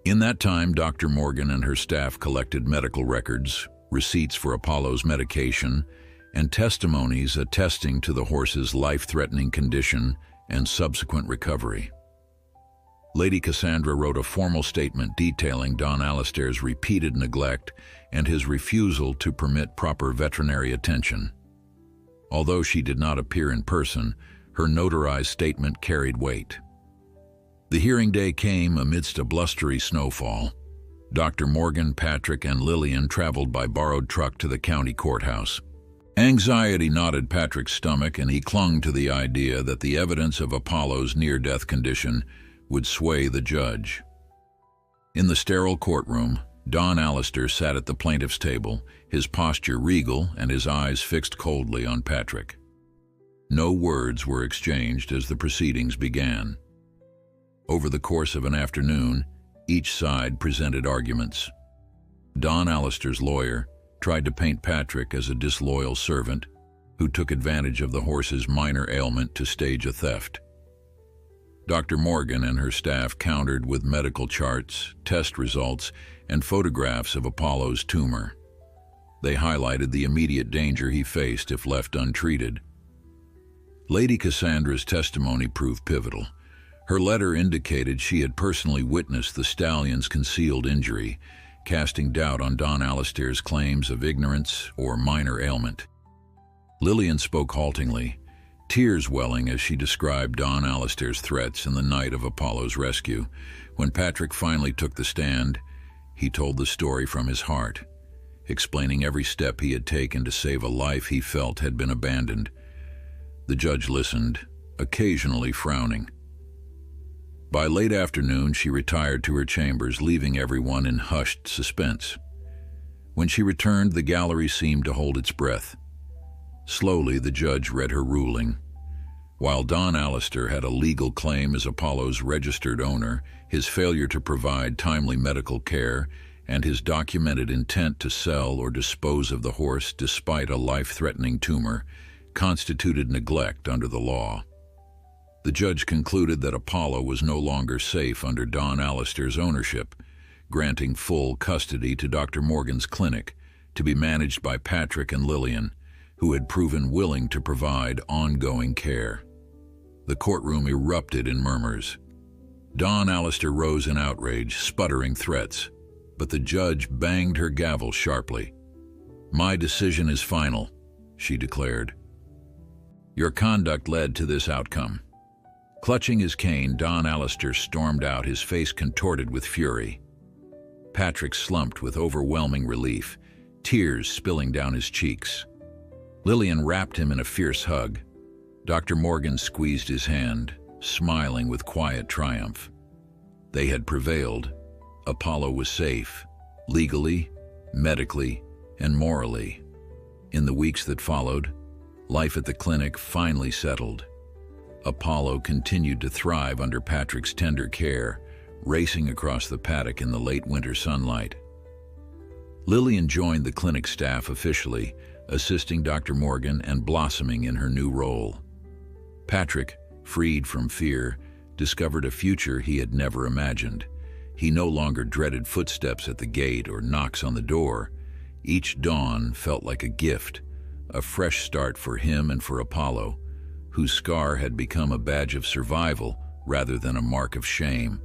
In that time, Dr. Morgan and her staff collected medical records, receipts for Apollo's medication, and testimonies attesting to the horse's life-threatening condition and subsequent recovery. Lady Cassandra wrote a formal statement detailing Don Alistair's repeated neglect and his refusal to permit proper veterinary attention. Although she did not appear in person, her notarized statement carried weight. The hearing day came amidst a blustery snowfall. Dr. Morgan, Patrick, and Lillian traveled by borrowed truck to the county courthouse. Anxiety knotted Patrick's stomach, and he clung to the idea that the evidence of Apollo's near-death condition would sway the judge. In the sterile courtroom, Don Alistair sat at the plaintiff's table, his posture regal and his eyes fixed coldly on Patrick. No words were exchanged as the proceedings began. Over the course of an afternoon, each side presented arguments. Don Alistair's lawyer tried to paint Patrick as a disloyal servant who took advantage of the horse's minor ailment to stage a theft. Dr. Morgan and her staff countered with medical charts, test results, and photographs of Apollo's tumor. They highlighted the immediate danger he faced if left untreated. Lady Cassandra's testimony proved pivotal. Her letter indicated she had personally witnessed the stallion's concealed injury, casting doubt on Don Alistair's claims of ignorance or minor ailment. Lillian spoke haltingly, tears welling as she described Don Alistair's threats in the night of Apollo's rescue. When Patrick finally took the stand, he told the story from his heart, explaining every step he had taken to save a life he felt had been abandoned. The judge listened, occasionally frowning. By late afternoon, she retired to her chambers, leaving everyone in hushed suspense. When she returned, the gallery seemed to hold its breath. Slowly, the judge read her ruling. While Don Allister had a legal claim as Apollo's registered owner, his failure to provide timely medical care and his documented intent to sell or dispose of the horse despite a life-threatening tumor constituted neglect under the law. The judge concluded that Apollo was no longer safe under Don Allister's ownership, granting full custody to Dr. Morgan's clinic to be managed by Patrick and Lillian, who had proven willing to provide ongoing care. The courtroom erupted in murmurs. Don Allister rose in outrage, sputtering threats, but the judge banged her gavel sharply. "My decision is final," she declared. "Your conduct led to this outcome." Clutching his cane, Don Allister stormed out, his face contorted with fury. Patrick slumped with overwhelming relief, tears spilling down his cheeks. Lillian wrapped him in a fierce hug. Dr. Morgan squeezed his hand, smiling with quiet triumph. They had prevailed. Apollo was safe, legally, medically, and morally. In the weeks that followed, life at the clinic finally settled. Apollo continued to thrive under Patrick's tender care, racing across the paddock in the late winter sunlight. Lillian joined the clinic staff officially, assisting Dr. Morgan and blossoming in her new role. Patrick, freed from fear, discovered a future he had never imagined. He no longer dreaded footsteps at the gate or knocks on the door. Each dawn felt like a gift, a fresh start for him and for Apollo, whose scar had become a badge of survival rather than a mark of shame.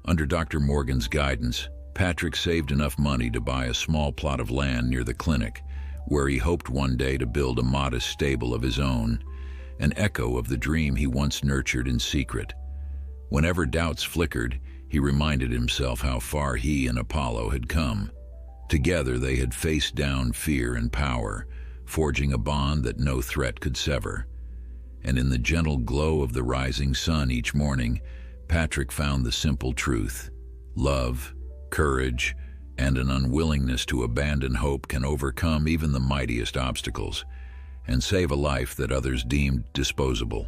Under Dr. Morgan's guidance, Patrick saved enough money to buy a small plot of land near the clinic, where he hoped one day to build a modest stable of his own, an echo of the dream he once nurtured in secret. Whenever doubts flickered, he reminded himself how far he and Apollo had come. Together they had faced down fear and power, forging a bond that no threat could sever. And in the gentle glow of the rising sun each morning, Patrick found the simple truth: love, courage, and an unwillingness to abandon hope can overcome even the mightiest obstacles and save a life that others deemed disposable.